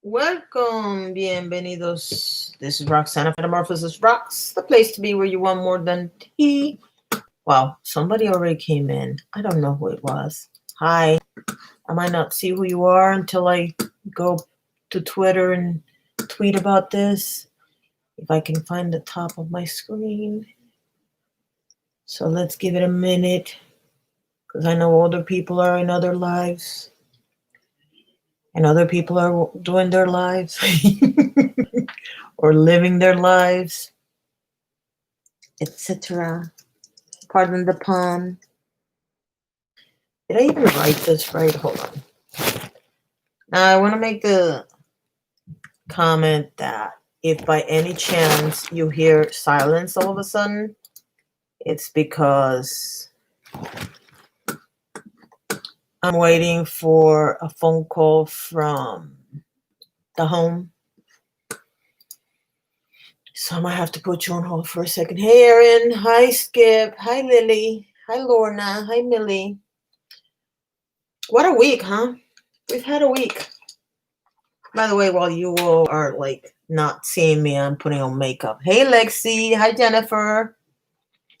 Welcome, bienvenidos. This is Roxana, MetamorphosisRox, the place to be where you want more than tea. Wow, somebody already came in. I don't know who it was. Hi. I might not see who you are until I go to Twitter and tweet about this. If I can find the top of my screen. So let's give it a minute, because I know older people are in other lives. And other people are doing their lives or living their lives, etc. Pardon the pun. Did I even write this right? Hold on. Now I want to make the comment that if by any chance you hear silence all of a sudden, it's because I'm waiting for a phone call from the home. So I might have to put you on hold for a second. Hey, Erin. Hi, Skip. Hi, Lily. Hi, Lorna. Hi, Millie. What a week, huh? We've had a week. By the way, while you all are like not seeing me, I'm putting on makeup. Hey, Lexi. Hi, Jennifer.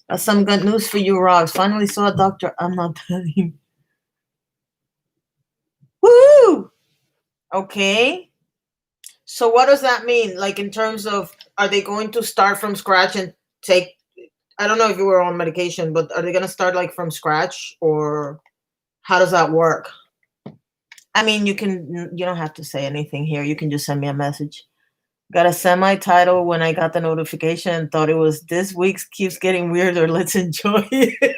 Got some good news for you, Rox. Finally saw a doctor. I'm not telling. Woo! Okay. So what does that mean? Like in terms of, are they going to start from scratch and take, I don't know if you were on medication, but are they going to start like from scratch, or how does that work? I mean, you don't have to say anything here. You can just send me a message. Got a semi-title when I got the notification and thought it was this week's keeps getting weirder. Let's enjoy it.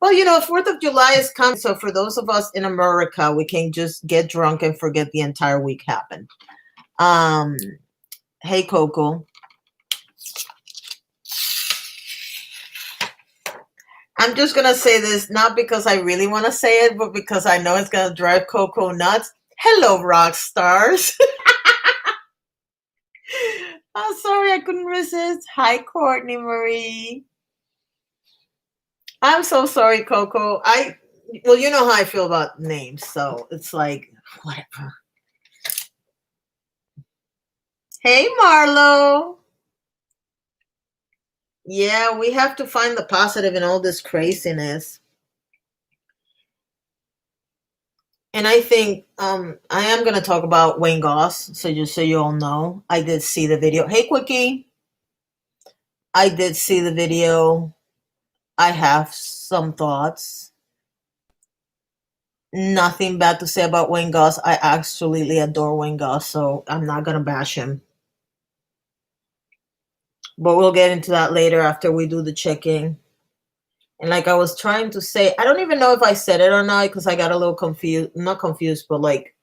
Well, 4th of July is coming. So for those of us in America, we can just get drunk and forget the entire week happened. Hey, Coco. I'm just going to say this, not because I really want to say it, but because I know it's going to drive Coco nuts. Hello, rock stars. Oh, sorry, I couldn't resist. Hi, Courtney Marie. I'm so sorry, Coco. Well, you know how I feel about names, so it's like, whatever. Hey, Marlo. Yeah, we have to find the positive in all this craziness. And I think I am going to talk about Wayne Goss, so just so you all know. I did see the video. Hey, Quickie. I did see the video. I have some thoughts. Nothing bad to say about Wayne Goss. I absolutely adore Wayne Goss, so I'm not going to bash him. But we'll get into that later after we do the check-in. And like I was trying to say, I don't even know if I said it or not, because I got a little confused. Not confused, but like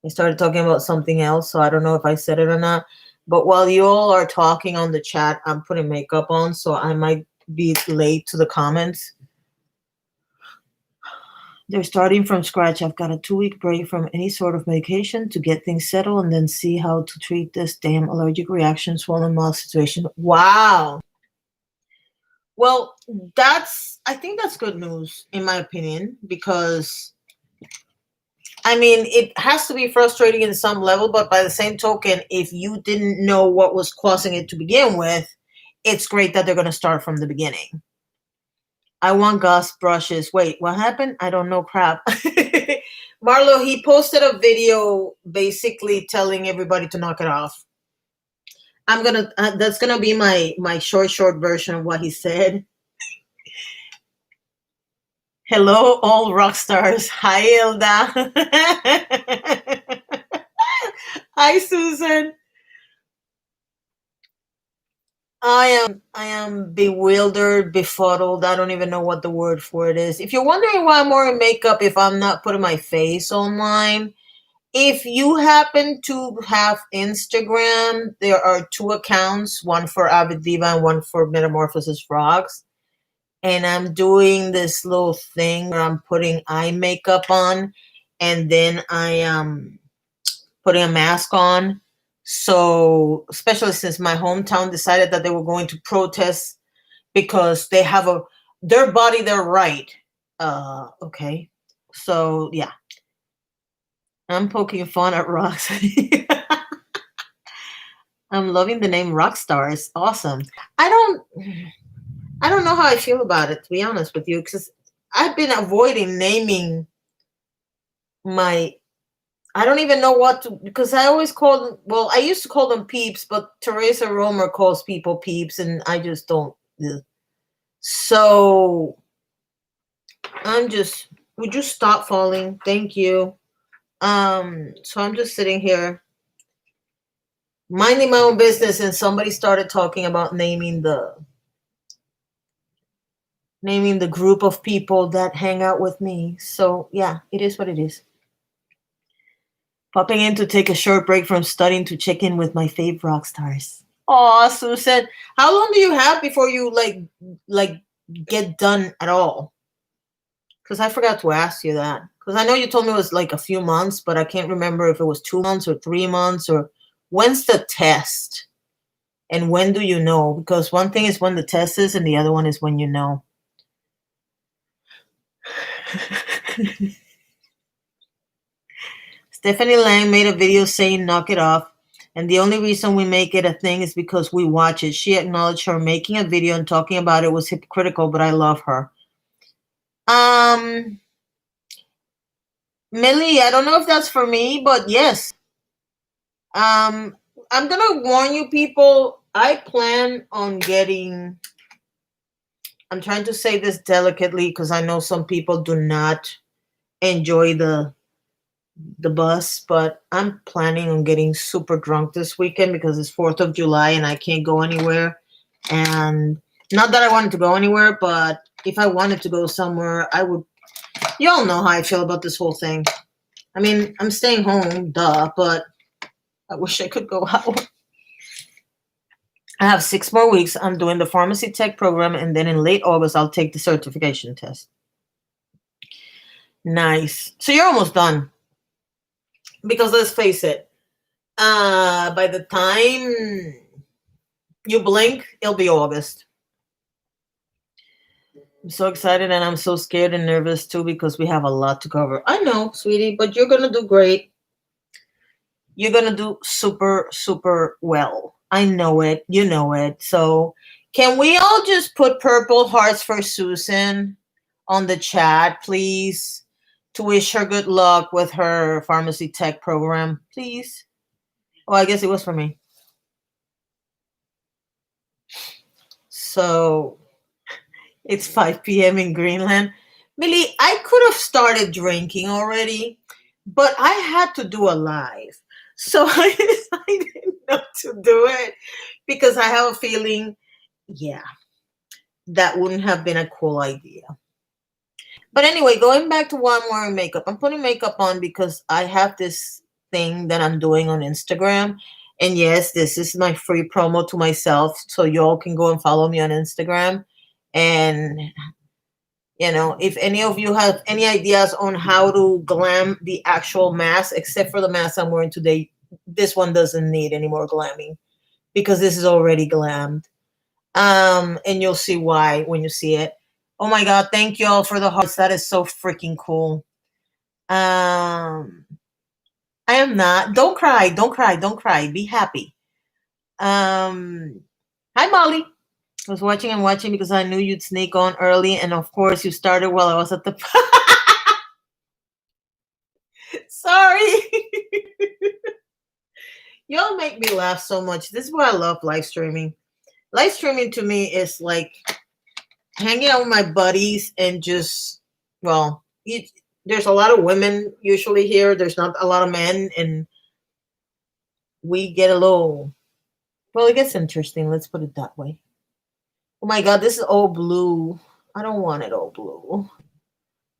I started talking about something else, so I don't know if I said it or not. But while you all are talking on the chat, I'm putting makeup on, so I might be late to the comments. They're starting from scratch. I've got a 2-week break from any sort of medication to get things settled and then see how to treat this damn allergic reaction, swollen mouth situation. Wow. Well, I think that's good news, in my opinion, because I mean, it has to be frustrating in some level, but by the same token, if you didn't know what was causing it to begin with, it's great that they're going to start from the beginning. I want Gus brushes. Wait, what happened? I don't know crap. Marlo, he posted a video basically telling everybody to knock it off. That's gonna be my short version of what he said. Hello, all rock stars. Hi, Hilda. Hi, Susan. I am bewildered, befuddled. I don't even know what the word for it is. If you're wondering why I'm wearing makeup if I'm not putting my face online, if you happen to have Instagram, there are 2 accounts, one for Aviddiva and one for MetamorphosisRox. And I'm doing this little thing where I'm putting eye makeup on, and then I am putting a mask on. So, especially since my hometown decided that they were going to protest because they have their body, their right. Okay. So, yeah. I'm poking fun at rocks. I'm loving the name Rockstar. It's awesome. I don't I don't know how I feel about it, to be honest with you, because I've been avoiding naming my I don't even know what to, because I always call them, well, I used to call them peeps, but Teresa Romer calls people peeps, and I just don't. Ugh. So would you stop falling? Thank you. So I'm just sitting here minding my own business, and somebody started talking about naming the group of people that hang out with me. So yeah, it is what it is. Popping in to take a short break from studying to check in with my fave rock stars. Oh, Susan, how long do you have before you like get done at all? Because I forgot to ask you that. Because I know you told me it was like a few months, but I can't remember if it was 2 months or 3 months or when's the test and when do you know? Because one thing is when the test is, and the other one is when you know. Stephanie Lang made a video saying knock it off. And the only reason we make it a thing is because we watch it. She acknowledged her making a video and talking about it was hypocritical, but I love her. Millie, I don't know if that's for me, but yes. I'm gonna warn you people, I plan on getting, I'm trying to say this delicately because I know some people do not enjoy the bus, but I'm planning on getting super drunk this weekend because it's 4th of July and I can't go anywhere. And not that I wanted to go anywhere, but if I wanted to go somewhere, I would. You all know how I feel about this whole thing. I mean, I'm staying home, duh, but I wish I could go out. I have 6 more weeks. I'm doing the pharmacy tech program, and then in late August, I'll take the certification test. Nice. So you're almost done. Because let's face it, by the time you blink, it'll be August. I'm so excited and I'm so scared and nervous too because we have a lot to cover. I know, sweetie, but you're going to do great. You're going to do super, super well. I know it. You know it. So can we all just put purple hearts for Susan on the chat, please, to wish her good luck with her pharmacy tech program, please? Oh, I guess it was for me. So it's 5 p.m. in Greenland. Millie, I could have started drinking already, but I had to do a live. So I decided not to do it because I have a feeling, yeah, that wouldn't have been a cool idea. But anyway, going back to why I'm wearing makeup. I'm putting makeup on because I have this thing that I'm doing on Instagram. And yes, this is my free promo to myself. So y'all can go and follow me on Instagram. And if any of you have any ideas on how to glam the actual mask, except for the mask I'm wearing today, this one doesn't need any more glamming because this is already glammed. And you'll see why when you see it. Oh my God, thank you all for the hearts. That is so freaking cool. I am not. Don't cry. Don't cry. Don't cry. Be happy. Hi, Molly. I was watching and watching because I knew you'd sneak on early. And of course, you started while I was at the. Sorry. Y'all make me laugh so much. This is why I love live streaming. Live streaming to me is like hanging out with my buddies and just, well, there's a lot of women usually here. There's not a lot of men, and we get a little, well, it gets interesting. Let's put it that way. Oh my God, this is all blue. I don't want it all blue.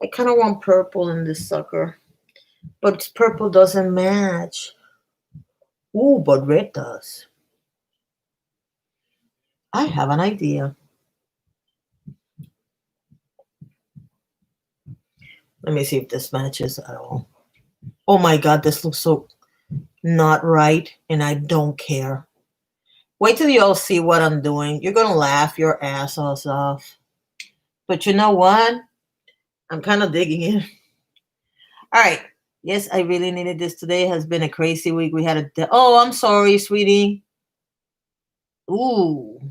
I kind of want purple in this sucker, but purple doesn't match. Ooh, but red does. I have an idea. Let me see if this matches at all. Oh my God, this looks so not right, and I don't care. Wait till you all see what I'm doing. You're going to laugh your asses off. But you know what? I'm kind of digging it. All right. Yes, I really needed this today. It has been a crazy week. We had oh, I'm sorry, sweetie. Ooh,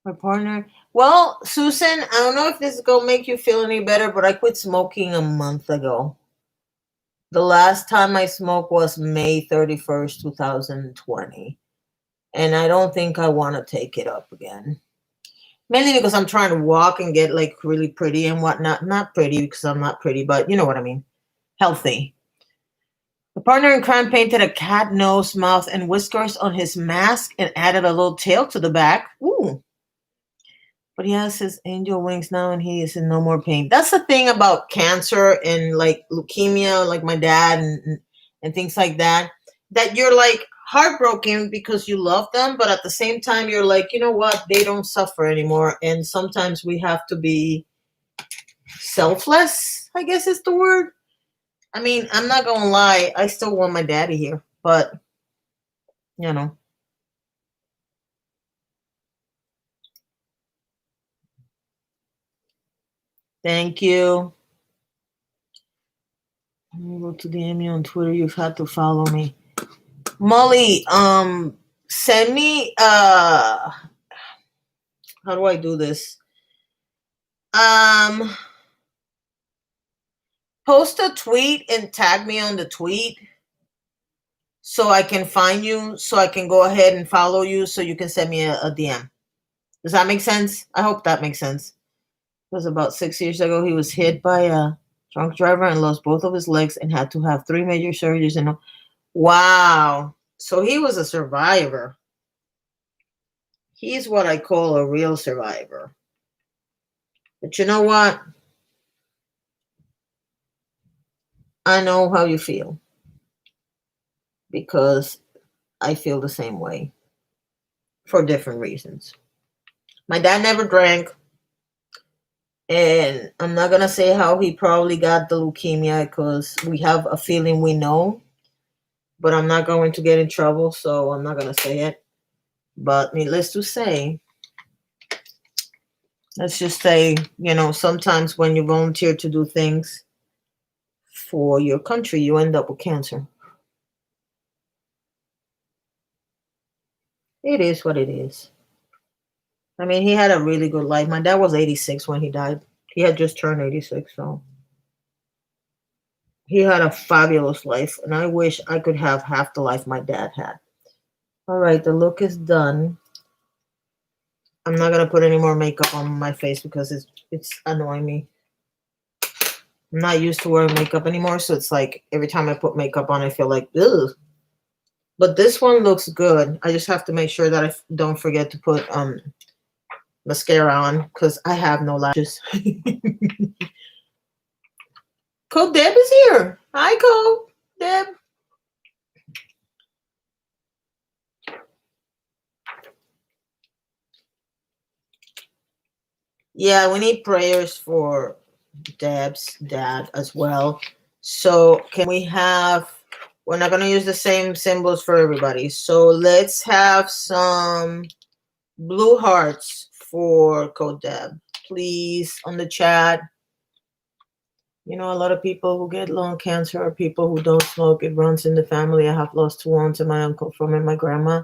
my partner. Well, Susan, I don't know if this is gonna make you feel any better, but I quit smoking a month ago. The last time I smoked was May 31st, 2020. And I don't think I want to take it up again. Mainly because I'm trying to walk and get like really pretty and whatnot. Not pretty because I'm not pretty, but you know what I mean. Healthy. The partner in crime painted a cat nose, mouth, and whiskers on his mask and added a little tail to the back. Ooh. But he has his angel wings now and he is in no more pain. That's the thing about cancer and like leukemia, like my dad and things like that, that you're like heartbroken because you love them, but at the same time, you're like, you know what? They don't suffer anymore. And sometimes we have to be selfless, I guess is the word. I mean, I'm not going to lie. I still want my daddy here, but you know. Thank you. I'm able to DM you on Twitter. You've had to follow me. Molly, send me how do I do this? Um Post a tweet and tag me on the tweet so I can find you, so I can go ahead and follow you so you can send me a DM. Does that make sense? I hope that makes sense. It was about 6 years ago. He was hit by a drunk driver and lost both of his legs and had to have 3 major surgeries. And wow. So he was a survivor. He's what I call a real survivor. But you know what? I know how you feel because I feel the same way for different reasons. My dad never drank, and I'm not going to say how he probably got the leukemia because we have a feeling we know, but I'm not going to get in trouble, so I'm not going to say it. But needless to say, let's just say, sometimes when you volunteer to do things for your country, you end up with cancer. It is what it is. I mean, he had a really good life. My dad was 86 when he died. He had just turned 86, so he had a fabulous life, and I wish I could have half the life my dad had. All right, the look is done. I'm not gonna put any more makeup on my face because it's annoying me. I'm not used to wearing makeup anymore, so it's like every time I put makeup on, I feel like ugh. But this one looks good. I just have to make sure that I don't forget to put mascara on because I have no lashes. Code Deb is here. Hi, Code Deb. Yeah, we need prayers for Deb's dad as well. So can we have, we're not going to use the same symbols for everybody. So let's have some blue hearts for Code Deb, please, on the chat. You know, a lot of people who get lung cancer are people who don't smoke. It runs in the family. I have lost 2 aunts and my uncle from it, my grandma.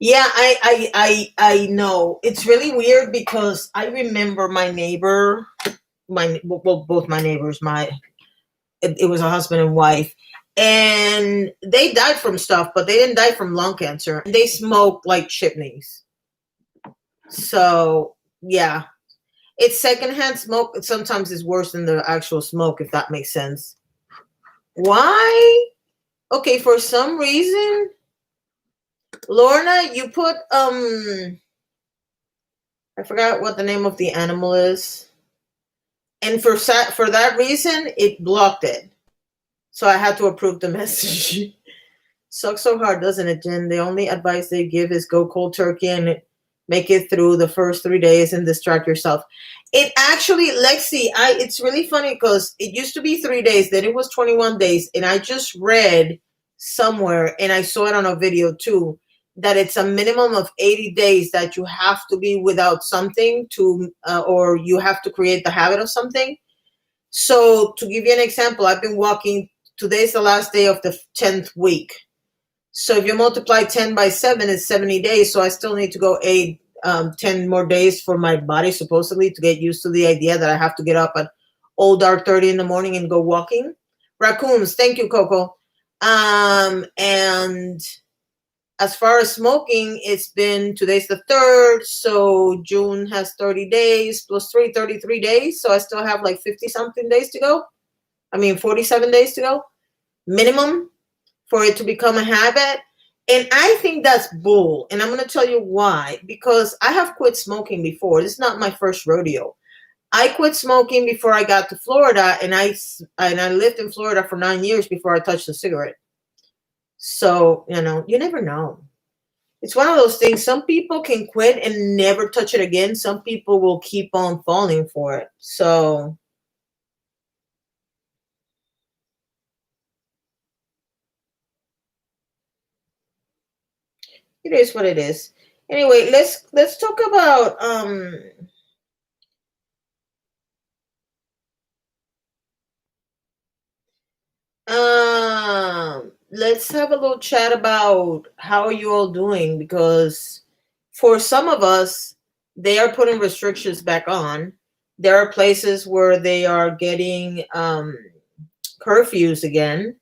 Yeah, I know. It's really weird because I remember my neighbor, both my neighbors, it was a husband and wife, and they died from stuff, but they didn't die from lung cancer. They smoked like chimneys. So yeah, it's secondhand smoke. It sometimes is worse than the actual smoke, if that makes sense. Why? Okay, for some reason, Lorna, you put I forgot what the name of the animal is. And for that reason, it blocked it. So I had to approve the message. Sucks so hard, doesn't it, Jen? The only advice they give is go cold turkey and make it through the first 3 days and distract yourself. It actually, Lexi, it's really funny because it used to be 3 days, then it was 21 days, and I just read somewhere, and I saw it on a video too, that it's a minimum of 80 days that you have to be without something to, or you have to create the habit of something. So to give you an example, I've been walking, today's the last day of the 10th week. So if you multiply 10 by 7, it's 70 days. So I still need to go 10 more days for my body, supposedly, to get used to the idea that I have to get up at old dark 30 in the morning and go walking. Raccoons, thank you, Coco. And as far as smoking, it's been, today's the 3rd, so June has 30 days plus 3, 33 days. So I still have like 50 something days to go. 47 days to go minimum for it to become a habit. And I think that's bull. And I'm going to tell you why. Because I have quit smoking before. This is not my first rodeo. I quit smoking before I got to Florida, and I lived in Florida for 9 years before I touched a cigarette. So, you never know. It's one of those things. Some people can quit and never touch it again. Some people will keep on falling for it. So it is what it is. Anyway, let's talk about let's have a little chat about how are you all doing, because for some of us, they are putting restrictions back on. There are places where they are getting curfews again.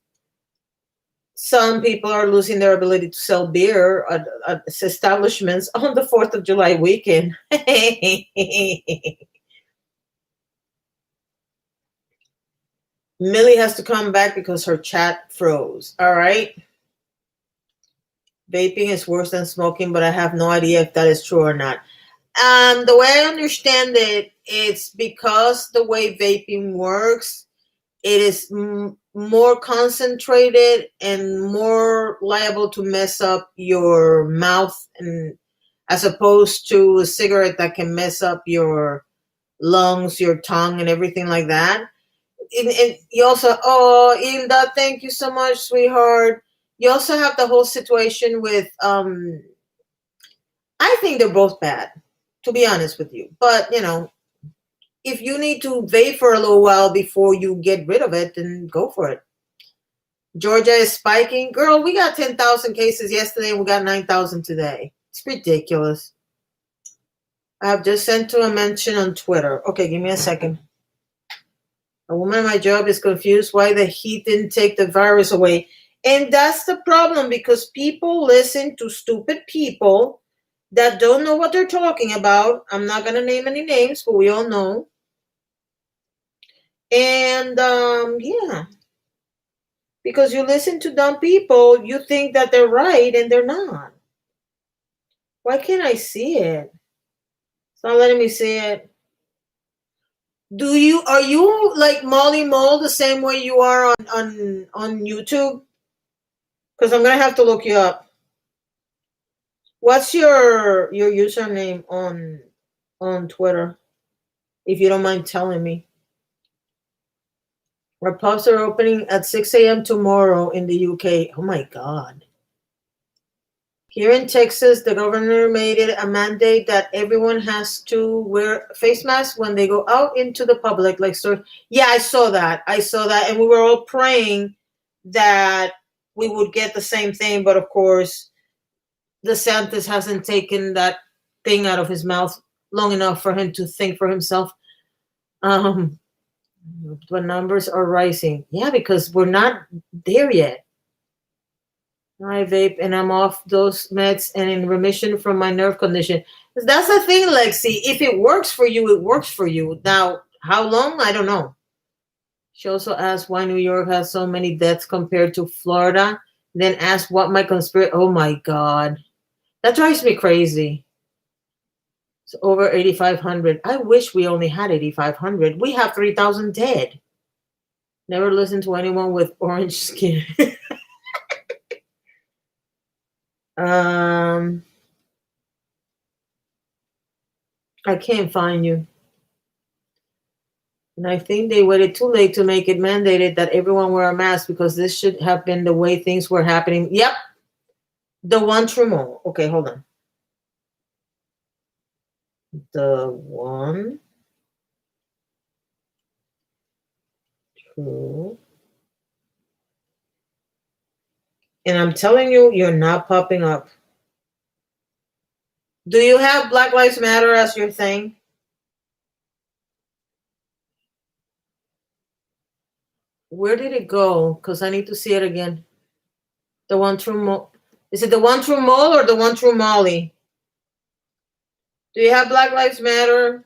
Some people are losing their ability to sell beer at establishments on the 4th of July weekend. Millie has to come back because her chat froze. All right. Vaping is worse than smoking, but I have no idea if that is true or not. The way I understand it, it's because the way vaping works, it is more concentrated and more liable to mess up your mouth, and as opposed to a cigarette that can mess up your lungs, your tongue, and everything like that. And you also, Hilda, thank you so much, sweetheart. You also have the whole situation with, I think they're both bad, to be honest with you. But, if you need to vape for a little while before you get rid of it, then go for it. Georgia is spiking. Girl, we got 10,000 cases yesterday and we got 9,000 today. It's ridiculous. I have just sent to a mention on Twitter. Okay, give me a second. A woman at my job is confused why the heat didn't take the virus away. And that's the problem, because people listen to stupid people that don't know what they're talking about. I'm not going to name any names, but we all know. And yeah, because you listen to dumb people, you think that they're right and they're not. Why can't I see it? It's not letting me see it. Are you like Molly Mole the same way you are on YouTube? Because I'm gonna have to look you up. What's your username on Twitter? If you don't mind telling me. Our pubs are opening at 6 a.m. tomorrow in the UK. Oh my God. Here in Texas, the governor made it a mandate that everyone has to wear face masks when they go out into the public. Yeah, I saw that. And we were all praying that we would get the same thing. But of course, DeSantis hasn't taken that thing out of his mouth long enough for him to think for himself. The numbers are rising. Yeah, because we're not there yet. I vape and I'm off those meds and in remission from my nerve condition. That's the thing, Lexi. If it works for you, it works for you. Now, how long? I don't know. She also asked why New York has so many deaths compared to Florida. Then asked what my conspiracy. Oh my God. That drives me crazy. It's over 8,500. I wish we only had 8,500. We have 3,000 dead. Never listen to anyone with orange skin. I can't find you. And I think they waited too late to make it mandated that everyone wear a mask, because this should have been the way things were happening. Yep. The one Trumeau. Okay, hold on. The one Cool. And I'm telling you, you're not popping up. Do you have Black Lives Matter as your thing? Where did it go? Because I need to see it again. The one through Is it the one through Mole or the one through Molly? Do you have Black Lives Matter,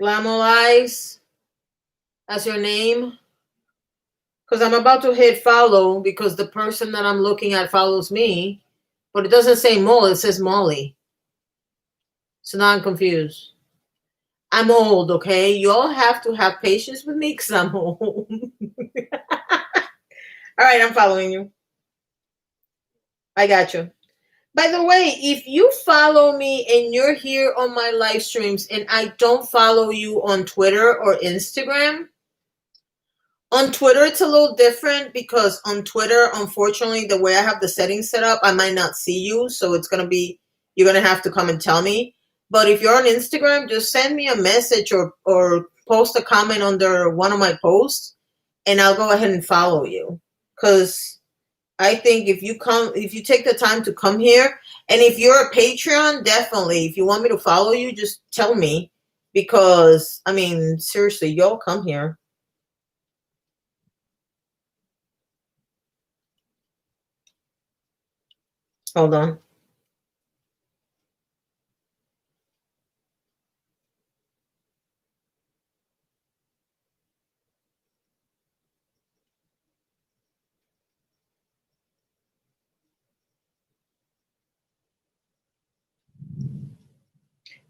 Glamolize as your name? Because I'm about to hit follow because the person that I'm looking at follows me, but it doesn't say Mole, it says Molly. So now I'm confused. I'm old, okay? You all have to have patience with me because I'm old. All right, I'm following you. I got you. By the way, if you follow me and you're here on my live streams and I don't follow you on Twitter or Instagram, on Twitter it's a little different because on Twitter, unfortunately, the way I have the settings set up, I might not see you. So it's going to be, you're going to have to come and tell me. But if you're on Instagram, just send me a message or post a comment under one of my posts and I'll go ahead and follow you. Because I think if you take the time to come here, and if you're a Patreon, definitely, if you want me to follow you, just tell me. Because, I mean, seriously, y'all come here. Hold on.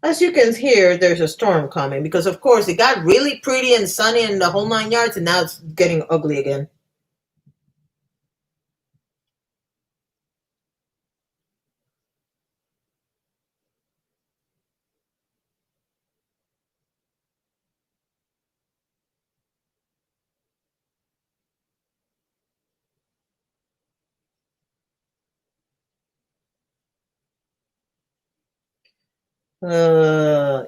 As you can hear, there's a storm coming because, of course, it got really pretty and sunny and the whole 9 yards, and now it's getting ugly again.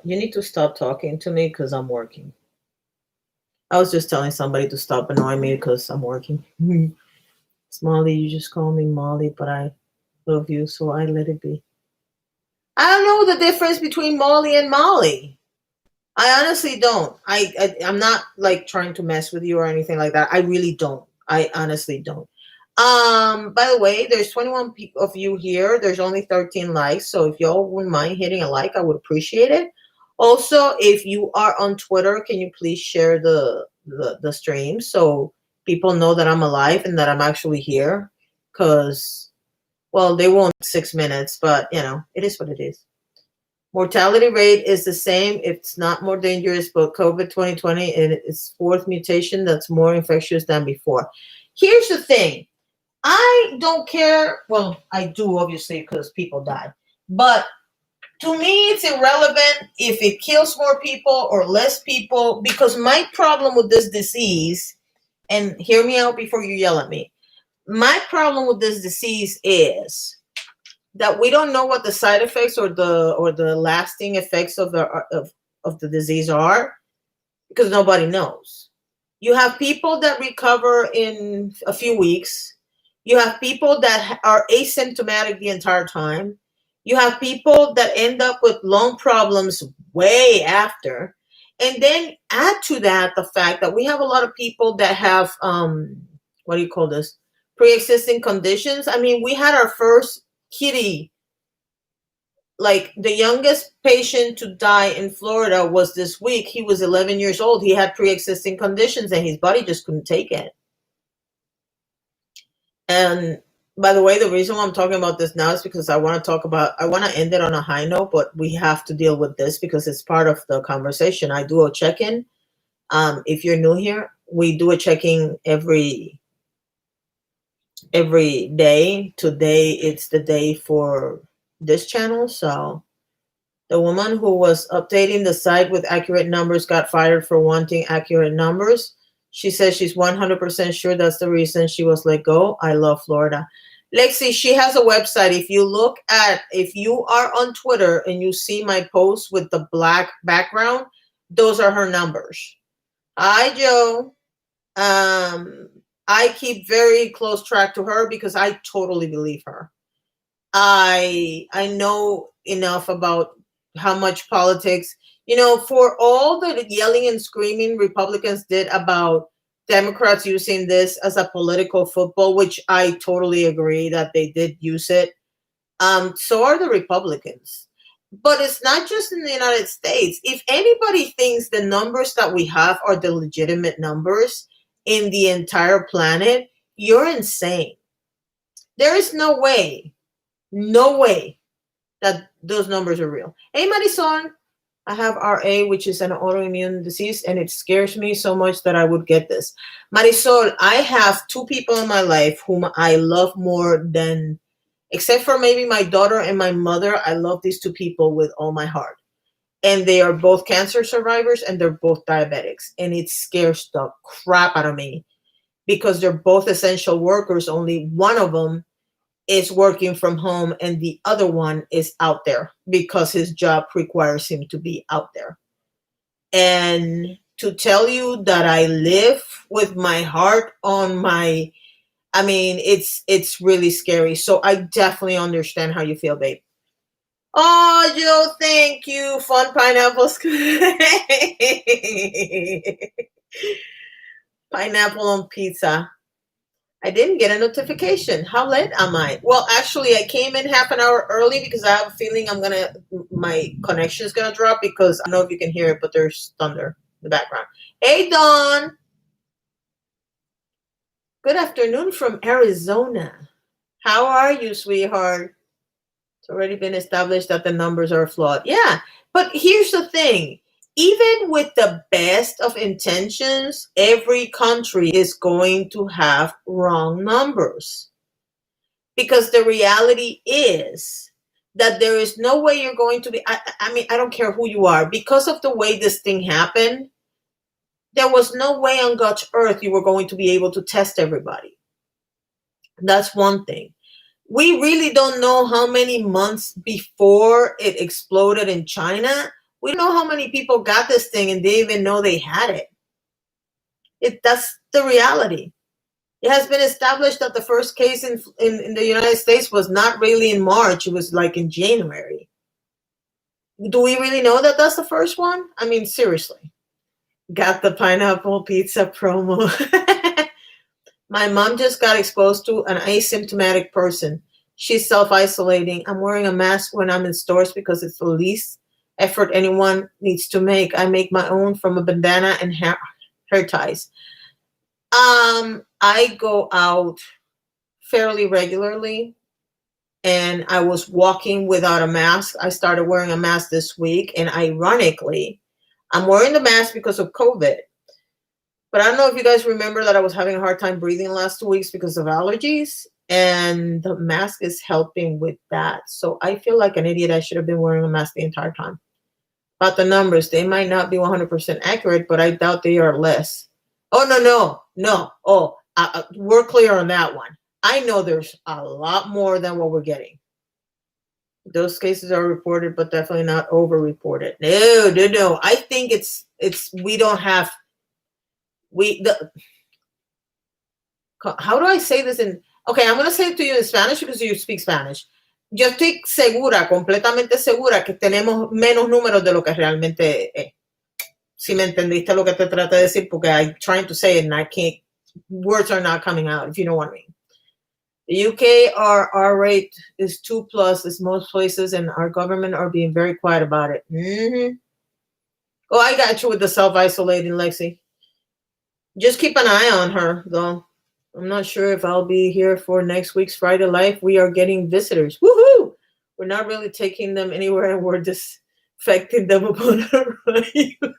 You need to stop talking to me because I'm working. I was just telling somebody to stop annoying me because I'm working. It's Molly. You just call me Molly, but I love you, so I let it be. I don't know the difference between Molly and Molly. I honestly don't. I'm not like trying to mess with you or anything like that. I really don't. I honestly don't. By the way, there's 21 of you here. There's only 13 likes, so if y'all wouldn't mind hitting a like, I would appreciate it. Also, if you are on Twitter, can you please share the stream so people know that I'm alive and that I'm actually here? Because, well, they won't 6 minutes, but you know, it is what it is. Mortality rate is the same. It's not more dangerous, but COVID 2020 and its fourth mutation that's more infectious than before. Here's the thing. I don't care. Well, I do, obviously, because people die. But to me, it's irrelevant if it kills more people or less people, because my problem with this disease, and hear me out before you yell at me, my problem with this disease is that we don't know what the side effects or the lasting effects of the disease are, because nobody knows. You have people that recover in a few weeks. You have people that are asymptomatic the entire time. You have people that end up with lung problems way after. And then add to that the fact that we have a lot of people that have, what do you call this? Pre-existing conditions. I mean, we had our first kitty, like the youngest patient to die in Florida was this week. He was 11 years old. He had pre-existing conditions and his body just couldn't take it. And by the way, the reason why I'm talking about this now is because I want to end it on a high note, but we have to deal with this because it's part of the conversation. I do a check-in. If you're new here, we do a check-in every day. Today, it's the day for this channel. So the woman who was updating the site with accurate numbers got fired for wanting accurate numbers. She says she's 100% sure that's the reason she was let go. I love Florida. Lexi, she has a website. If you are on Twitter and you see my post with the black background, those are her numbers. Hi, Joe. Um, I keep very close track to her because I totally believe her. I know enough about how much politics, for all the yelling and screaming Republicans did about Democrats using this as a political football, which I totally agree that they did use it. So are the Republicans. But it's not just in the United States. If anybody thinks the numbers that we have are the legitimate numbers in the entire planet, you're insane. There is no way that those numbers are real. Hey, Marisol, I have RA, which is an autoimmune disease, and it scares me so much that I would get this. Marisol, I have two people in my life whom I love more than, except for maybe my daughter and my mother, I love these two people with all my heart. And they are both cancer survivors and they're both diabetics. And it scares the crap out of me because they're both essential workers. Only one of them is working from home and the other one is out there because his job requires him to be out there. And to tell you that I live with my heart on my, I mean, it's really scary. So I definitely understand how you feel, babe. Oh, Joe, thank you. Fun pineapples. Pineapple on pizza. I didn't get a notification. How late am I? Well, actually, I came in half an hour early because I have a feeling my connection is gonna drop because I don't know if you can hear it, but there's thunder in the background. Hey, Dawn. Good afternoon from Arizona. How are you, sweetheart? It's already been established that the numbers are flawed. Yeah, but here's the thing. Even with the best of intentions, every country is going to have wrong numbers. Because the reality is that there is no way you're going to be, I mean, I don't care who you are. Because of the way this thing happened, there was no way on God's earth you were going to be able to test everybody. That's one thing. We really don't know how many months before it exploded in China. We don't know how many people got this thing and didn't even know they had it. That's the reality. It has been established that the first case in the United States was not really in March. It was like in January. Do we really know that that's the first one? I mean, seriously. Got the pineapple pizza promo. My mom just got exposed to an asymptomatic person. She's self-isolating. I'm wearing a mask when I'm in stores because it's the least effort anyone needs to make. I make my own from a bandana and hair ties. I go out fairly regularly and I was walking without a mask. I started wearing a mask this week, and ironically, I'm wearing the mask because of COVID. But I don't know if you guys remember that I was having a hard time breathing the last 2 weeks because of allergies, and the mask is helping with that. So I feel like an idiot. I should have been wearing a mask the entire time. About the numbers, they might not be 100% accurate, but I doubt they are less. Oh, no. Oh, we're clear on that one. I know there's a lot more than what we're getting. Those cases are reported, but definitely not over-reported. No. I think we don't have how do I say this in? Okay, I'm going to say it to you in Spanish because you speak Spanish. Yo estoy segura, completamente segura, que tenemos menos números de lo que realmente es. Si me entendiste lo que te trato de decir, porque I'm trying to say it and I can't, words are not coming out, if you know what I mean. The UK, our rate is 2+ as most places, and our government are being very quiet about it. Mm-hmm. Oh, I got you with the self-isolating, Lexi. Just keep an eye on her, though. I'm not sure if I'll be here for next week's Friday Live. We are getting visitors. Woohoo! We're not really taking them anywhere, and we're disinfecting them upon arrival.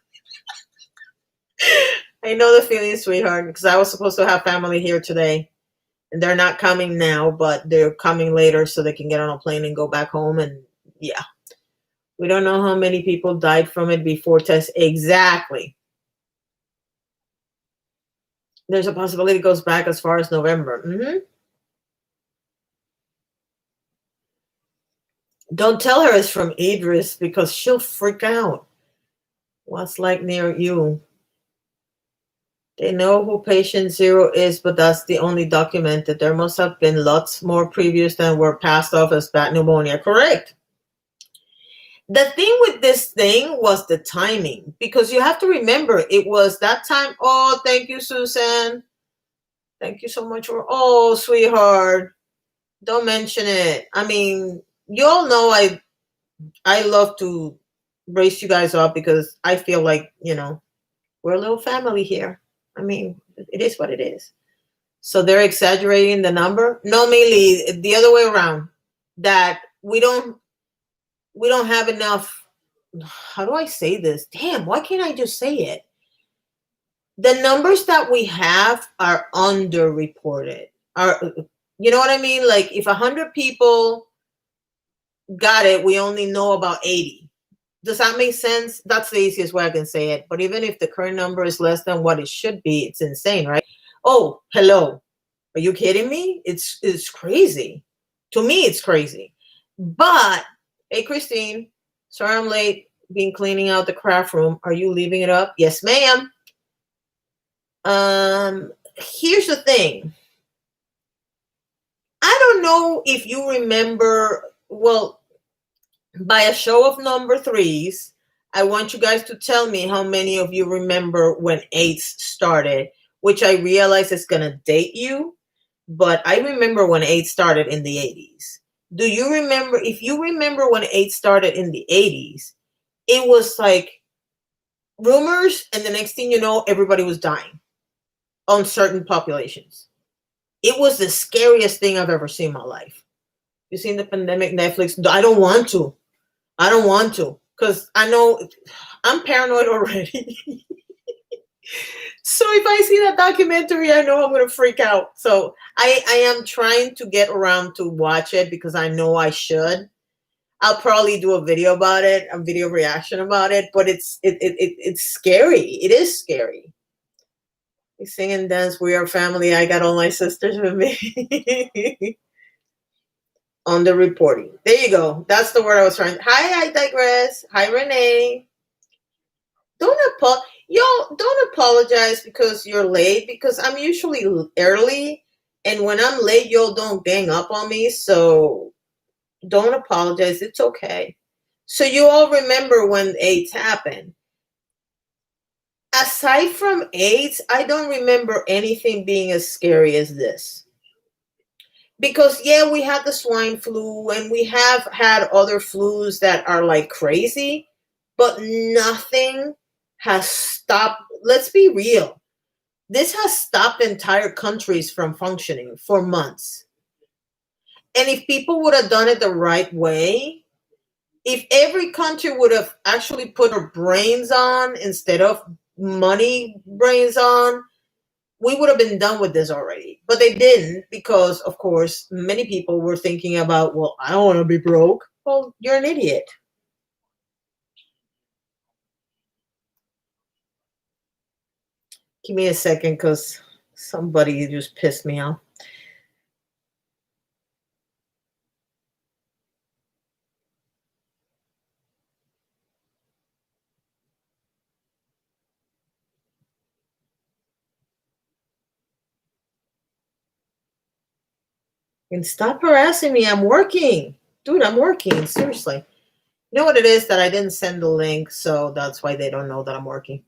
I know the feeling, sweetheart, because I was supposed to have family here today. And they're not coming now, but they're coming later so they can get on a plane and go back home. And yeah, we don't know how many people died from it before test. Exactly. There's a possibility it goes back as far as November. Mm-hmm. Don't tell her it's from Idris because she'll freak out. What's like near you? They know who patient zero is, but that's the only documented. There must have been lots more previous than were passed off as bad pneumonia. Correct. The thing with this thing was the timing, because you have to remember it was that time. Oh, thank you, Susan. Thank you so much for, oh, sweetheart. Don't mention it. I mean, you all know I love to brace you guys up because I feel like, we're a little family here. I mean, it is what it is. So they're exaggerating the number. No, Mealy, the other way around. That we don't have enough. How do I say this? Damn, why can't I just say it? The numbers that we have are underreported. Are, you know what I mean? Like if 100 people got it, we only know about 80. Does that make sense? That's the easiest way I can say it. But even if the current number is less than what it should be, it's insane, right? Oh, hello. Are you kidding me? It's crazy. To me, it's crazy. But hey, Christine, sorry I'm late. Been cleaning out the craft room. Are you leaving it up? Yes, ma'am. Here's the thing. I don't know if you remember. Well, by a show of number threes, I want you guys to tell me how many of you remember when AIDS started, which I realize is going to date you, but I remember when AIDS started in the 80s. Do you remember? If you remember when AIDS started in the 80s, it was like rumors, and the next thing you know, everybody was dying on certain populations. It was the scariest thing I've ever seen in my life. You seen the pandemic Netflix? I don't want to. Because I know I'm paranoid already. So if I see that documentary, I know I'm going to freak out. So I am trying to get around to watch it because I know I should. I'll probably do a video about it, a video reaction about it, but it's scary. It is scary. We sing and dance. We are family. I got all my sisters with me. On the reporting. There you go. That's the word I was trying. Hi, I digress. Hi, Renee. Don't apologize because you're late, because I'm usually early, and when I'm late, y'all don't gang up on me. So don't apologize. It's okay. So you all remember when AIDS happened. Aside from AIDS, I don't remember anything being as scary as this. Because yeah, we had the swine flu and we have had other flus that are like crazy, but nothing has stopped. Let's be real. This has stopped entire countries from functioning for months. And if people would have done it the right way, if every country would have actually put their brains on instead of money brains on, we would have been done with this already. But they didn't because, of course, many people were thinking about, well, I don't want to be broke. Well, you're an idiot. Give me a second because somebody just pissed me off. And stop harassing me. I'm working. Dude, I'm working. Seriously. You know what it is? That I didn't send the link, so that's why they don't know that I'm working.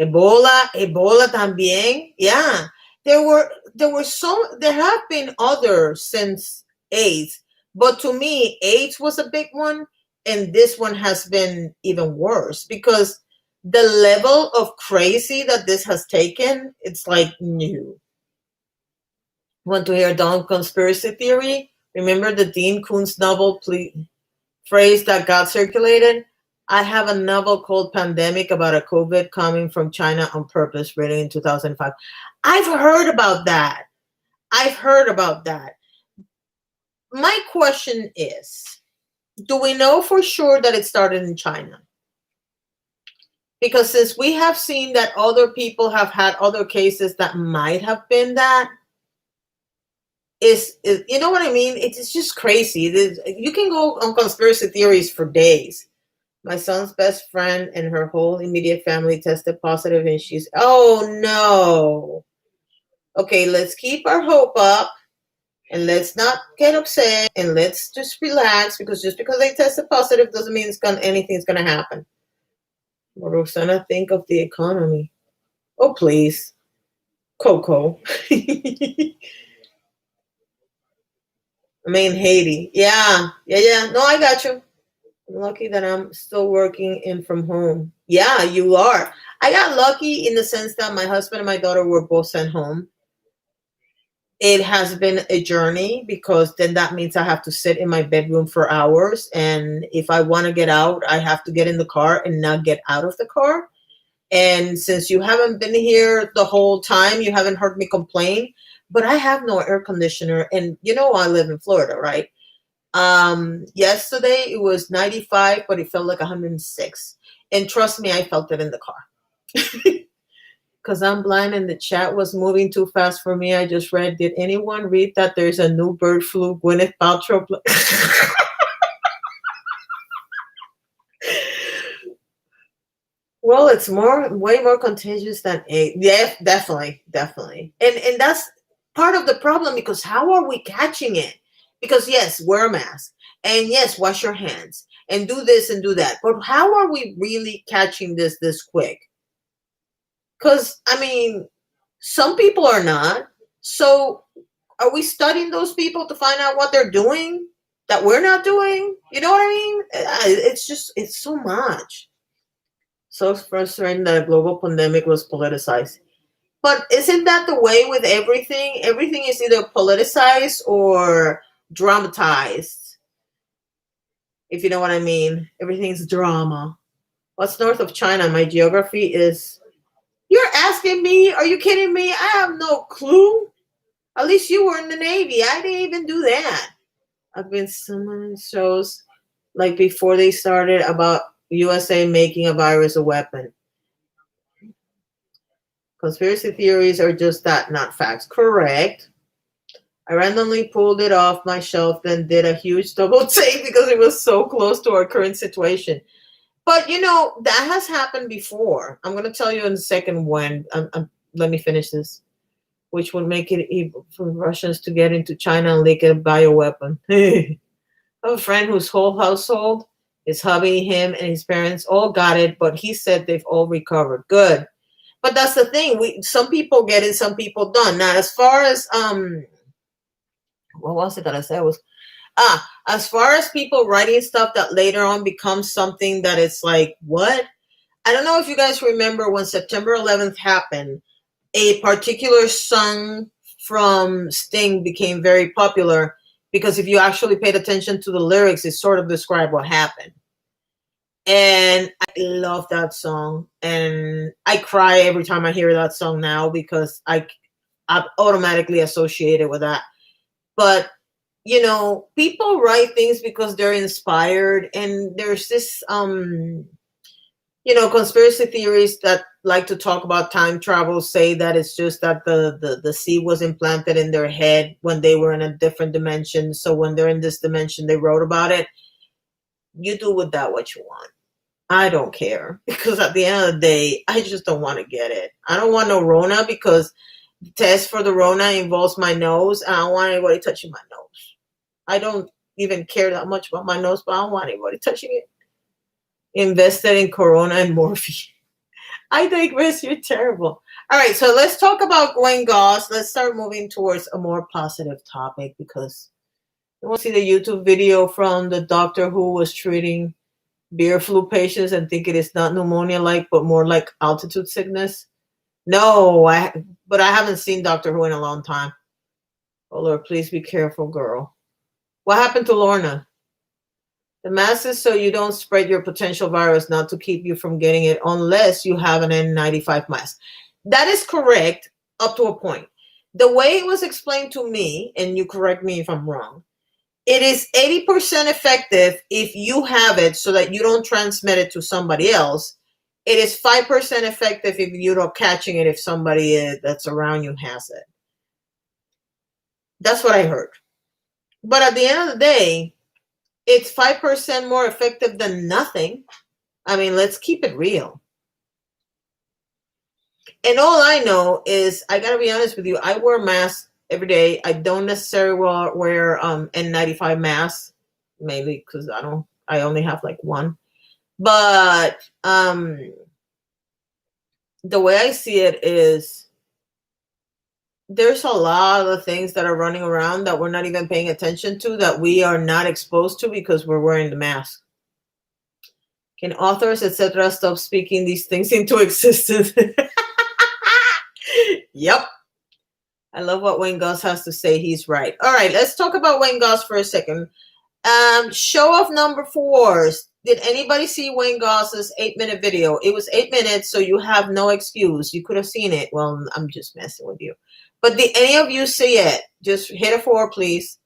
Ebola también. Yeah. There have been others since AIDS, but to me, AIDS was a big one, and this one has been even worse because the level of crazy that this has taken, it's like new. Want to hear a dumb conspiracy theory? Remember the Dean Koontz novel phrase that got circulated? I have a novel called Pandemic about a COVID coming from China on purpose, written in 2005. I've heard about that. My question is, do we know for sure that it started in China? Because since we have seen that other people have had other cases that might have been that, is you know what I mean? It's just crazy. You can go on conspiracy theories for days. My son's best friend and her whole immediate family tested positive, and she's, oh no. Okay, let's keep our hope up and let's not get upset and let's just relax, because just because they tested positive doesn't mean anything's gonna happen. Roxana, think of the economy. Oh, please. Coco. I mean, Haiti. Yeah. No, I got you. I'm lucky that I'm still working in from home. Yeah, you are. I got lucky in the sense that my husband and my daughter were both sent home. It has been a journey, because then that means I have to sit in my bedroom for hours. And if I want to get out, I have to get in the car and not get out of the car. And since you haven't been here the whole time, you haven't heard me complain. But I have no air conditioner. And I live in Florida, right? Yesterday it was 95, but it felt like 106. And trust me, I felt it in the car. Because I'm blind and the chat was moving too fast for me. I just read, did anyone read that there's a new bird flu, Gwyneth Paltrow? Well, it's way more contagious than AIDS. Yeah, definitely. And that's part of the problem, because how are we catching it? Because yes, wear a mask, and yes, wash your hands, and do this and do that. But how are we really catching this quick? Because I mean, some people are not. So are we studying those people to find out what they're doing that we're not doing? You know what I mean? It's so much. So frustrating that a global pandemic was politicized. But isn't that the way with everything? Everything is either politicized or dramatized, if you know what I mean. Everything's drama. What's north of China? My geography is. You're asking me? Are you kidding me? I have no clue. At least you were in the Navy. I didn't even do that. I've been some shows like before they started about USA making a virus a weapon. Conspiracy theories are just that, not facts. Correct. I randomly pulled it off my shelf, then did a huge double take because it was so close to our current situation. But that has happened before. I'm going to tell you in a second when. Let me finish this. Which would make it easy for Russians to get into China and leak a bioweapon. I have a friend whose whole household, his hubby, him, and his parents all got it, but he said they've all recovered. Good. But that's the thing. Some people get it, some people don't. Now, as far as what was it that I said was as far as people writing stuff that later on becomes something that it's like, what? I don't know if you guys remember when September 11th happened, a particular song from Sting became very popular because if you actually paid attention to the lyrics, it sort of described what happened. And I love that song. And I cry every time I hear that song now because I automatically associate it with that. But, people write things because they're inspired. And there's this, conspiracy theories that like to talk about time travel say that it's just that the seed was implanted in their head when they were in a different dimension. So when they're in this dimension, they wrote about it. You do with that what you want. I don't care, because at the end of the day, I just don't want to get it. I don't want no Rona because the test for the Rona involves my nose, and I don't want anybody touching my nose. I don't even care that much about my nose, but I don't want anybody touching it. Invested in Corona and morphine. I digress. You're terrible. All right, so let's talk about Gwen Goss. Let's start moving towards a more positive topic, because you want to see the YouTube video from the doctor who was treating beer flu patients and think it is not pneumonia-like, but more like altitude sickness. No, but I haven't seen Doctor Who in a long time. Oh Lord, please be careful, girl. What happened to Lorna? The mask is so you don't spread your potential virus, not to keep you from getting it unless you have an N95 mask. That is correct up to a point. The way it was explained to me, and you correct me if I'm wrong, it is 80% effective if you have it so that you don't transmit it to somebody else. It is 5% effective if you're not catching it if somebody that's around you has it. That's what I heard. But at the end of the day, it's 5% more effective than nothing. I mean, let's keep it real. And all I know is, I gotta be honest with you, I wear masks every day. I don't necessarily wear N95 masks, mainly because I only have like one. But the way I see it is, there's a lot of things that are running around that we're not even paying attention to, that we are not exposed to because we're wearing the mask. Can authors, etc., stop speaking these things into existence? Yep. I love what Wayne Goss has to say. He's right. All right, let's talk about Wayne Goss for a second. Show off number 4. Did anybody see Wayne Goss's 8-minute video? It was 8 minutes, so you have no excuse. You could have seen it. Well, I'm just messing with you. But did any of you see it? Just hit a 4, please.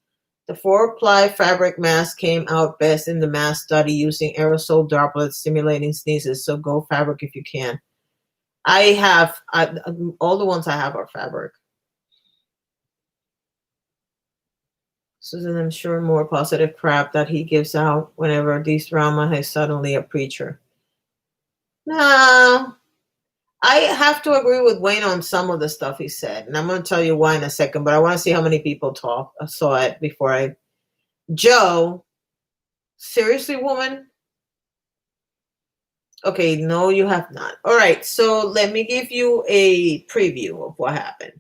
The 4-ply fabric mask came out best in the mask study using aerosol droplets simulating sneezes. So go fabric if you can. All the ones I have are fabric. Susan, I'm sure more positive crap that he gives out whenever these drama is suddenly a preacher. No, I have to agree with Wayne on some of the stuff he said, and I'm going to tell you why in a second, but I want to see how many people saw it before I... Joe, seriously, woman? Okay, no, you have not. All right, so let me give you a preview of what happened.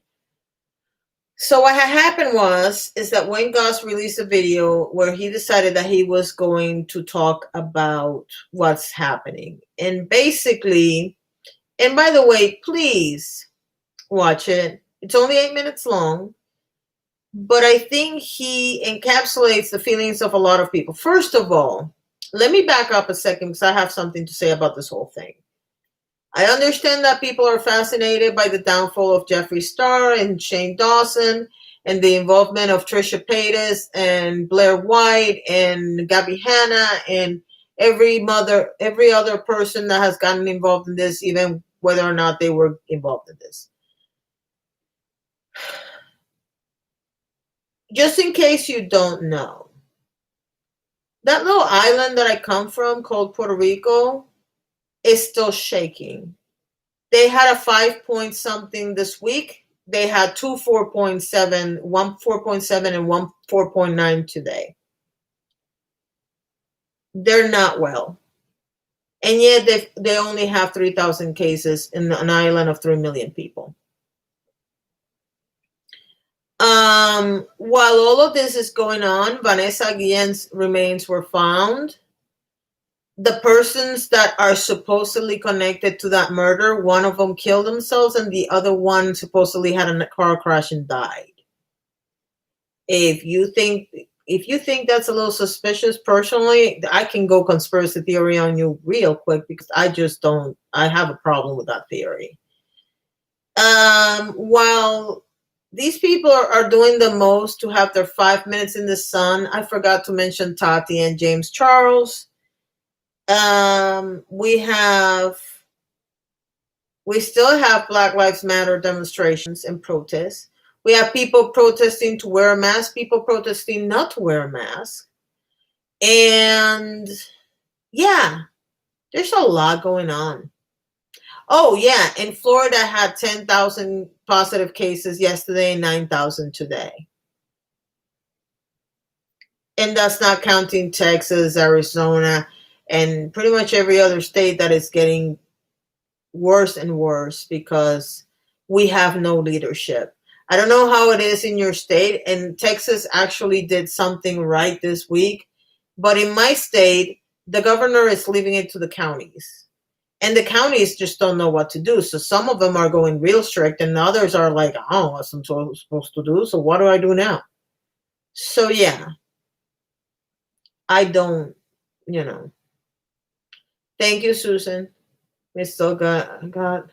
So what had happened is that Wayne Goss released a video where he decided that he was going to talk about what's happening. And basically, and by the way, please watch it. It's only 8 minutes long, but I think he encapsulates the feelings of a lot of people. First of all, let me back up a second because I have something to say about this whole thing. I understand that people are fascinated by the downfall of Jeffree Star and Shane Dawson and the involvement of Trisha Paytas and Blair White and Gabby Hanna and every other person that has gotten involved in this, even whether or not they were involved in this. Just in case you don't know, that little island that I come from called Puerto Rico is still shaking. They had a 5 point something this week. They had 2 4.7, one 4.7 and one 4.9 today. They're not well. And yet they only have 3,000 cases in an island of 3 million people. While all of this is going on, Vanessa Guillen's remains were found. The persons that are supposedly connected to that murder, one of them killed themselves and the other one supposedly had a car crash and died. If you think that's a little suspicious, personally, I can go conspiracy theory on you real quick because I have a problem with that theory. While these people are doing the most to have their 5 minutes in the sun, I forgot to mention Tati and James Charles. We still have Black Lives Matter demonstrations and protests. We have people protesting to wear a mask, people protesting not to wear a mask. And yeah, there's a lot going on. Oh yeah, in Florida had 10,000 positive cases yesterday and 9,000 today. And that's not counting Texas, Arizona, and pretty much every other state that is getting worse and worse because we have no leadership. I don't know how it is in your state, and Texas actually did something right this week. But in my state, the governor is leaving it to the counties. And the counties just don't know what to do. So some of them are going real strict, and others are like, I don't know what I'm supposed to do. So what do I do now? So yeah, I don't, Thank you, Susan. We still got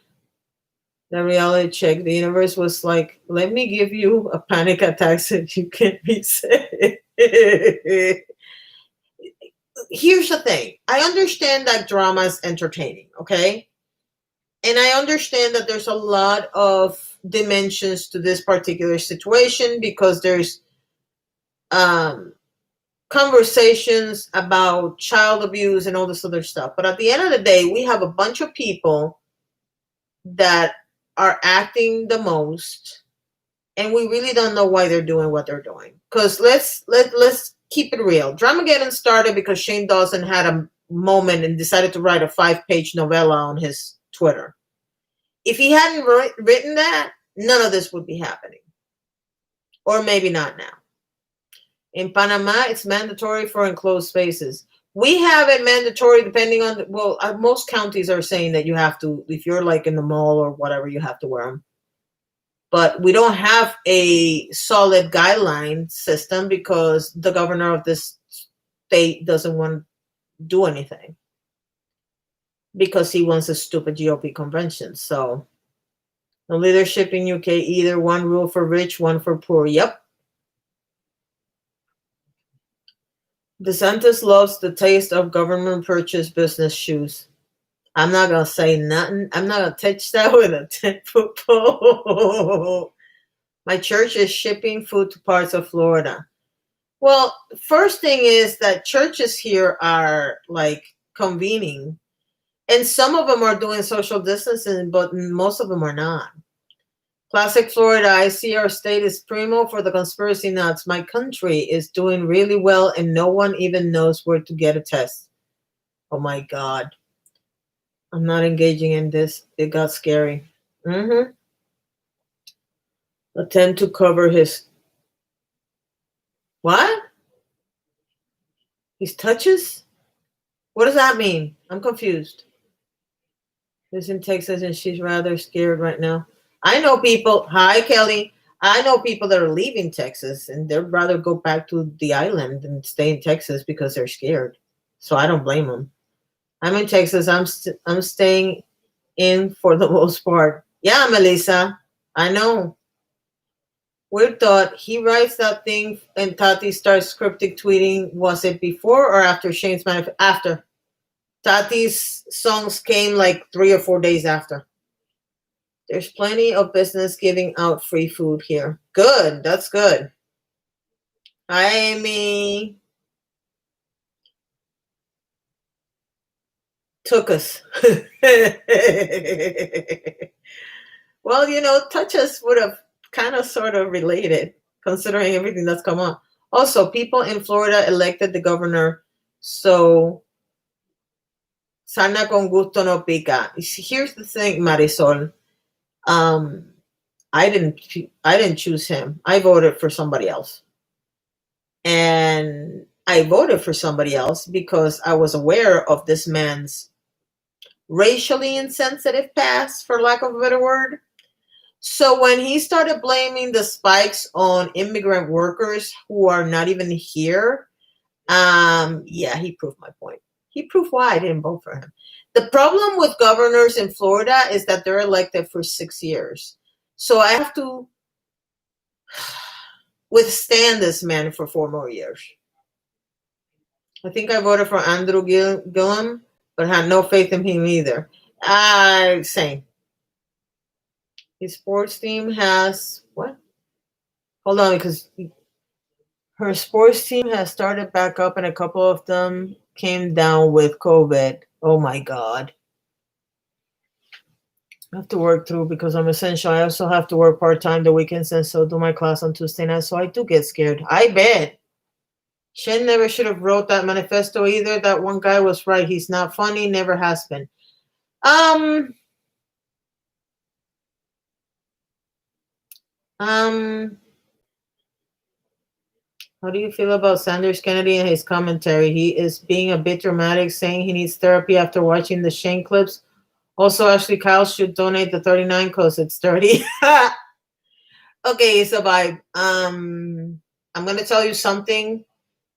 the reality check. The universe was like, let me give you a panic attack so you can't be sick. Here's the thing. I understand that drama is entertaining, okay? And I understand that there's a lot of dimensions to this particular situation because there's conversations about child abuse and all this other stuff. But at the end of the day, we have a bunch of people that are acting the most, and we really don't know why they're doing what they're doing. Because let's keep it real. Dramageddon started because Shane Dawson had a moment and decided to write a 5-page novella on his Twitter. If he hadn't written that, none of this would be happening. Or maybe not now. In Panama, it's mandatory for enclosed spaces. We have it mandatory depending on, most counties are saying that you have to, if you're like in the mall or whatever, you have to wear them. But we don't have a solid guideline system because the governor of this state doesn't want to do anything because he wants a stupid GOP convention. So no leadership in UK either. One rule for rich, one for poor. Yep. DeSantis loves the taste of government purchased business shoes. I'm not going to say nothing. I'm not going to touch that with a 10-foot pole. My church is shipping food to parts of Florida. Well, first thing is that churches here are like convening. And some of them are doing social distancing, but most of them are not. Classic Florida, I see our state is primo for the conspiracy nuts. My country is doing really well and no one even knows where to get a test. Oh my God. I'm not engaging in this. It got scary. Attempt to cover his... What? His touches? What does that mean? I'm confused. Lives in Texas and she's rather scared right now. I know people. Hi, Kelly. I know people that are leaving Texas and they'd rather go back to the island than stay in Texas because they're scared. So I don't blame them. I'm in Texas. I'm staying in for the most part. Yeah, Melissa. I know. Weird thought. He writes that thing and Tati starts cryptic tweeting. Was it before or after Shane's manifest? After. Tati's songs came like 3 or 4 days after. There's plenty of business giving out free food here. Good. That's good. Hi, Amy. Took us. Well, touch us would have kind of sort of related considering everything that's come on. Also, people in Florida elected the governor, so sana con gusto no pica. Here's the thing, Marisol. I didn't choose him. I voted for somebody else. And I voted for somebody else because I was aware of this man's racially insensitive past, for lack of a better word. So when he started blaming the spikes on immigrant workers who are not even here, he proved my point. He proved why I didn't vote for him. The problem with governors in Florida is that they're elected for 6 years. So I have to withstand this man for 4 more years. I think I voted for Andrew Gillum, but had no faith in him either. Same. His sports team has what? Hold on, because her sports team has started back up and a couple of them came down with COVID. Oh my God. I have to work through because I'm essential. I also have to work part-time the weekends and so do my class on Tuesday night. So I do get scared. I bet. Shen never should have wrote that manifesto either. That one guy was right. He's not funny. Never has been. How do you feel about Sanders Kennedy and his commentary? He is being a bit dramatic, saying he needs therapy after watching the Shane clips. Also, Ashley Kyle should donate the 39 because it's 30. Okay, it's a vibe. I'm going to tell you something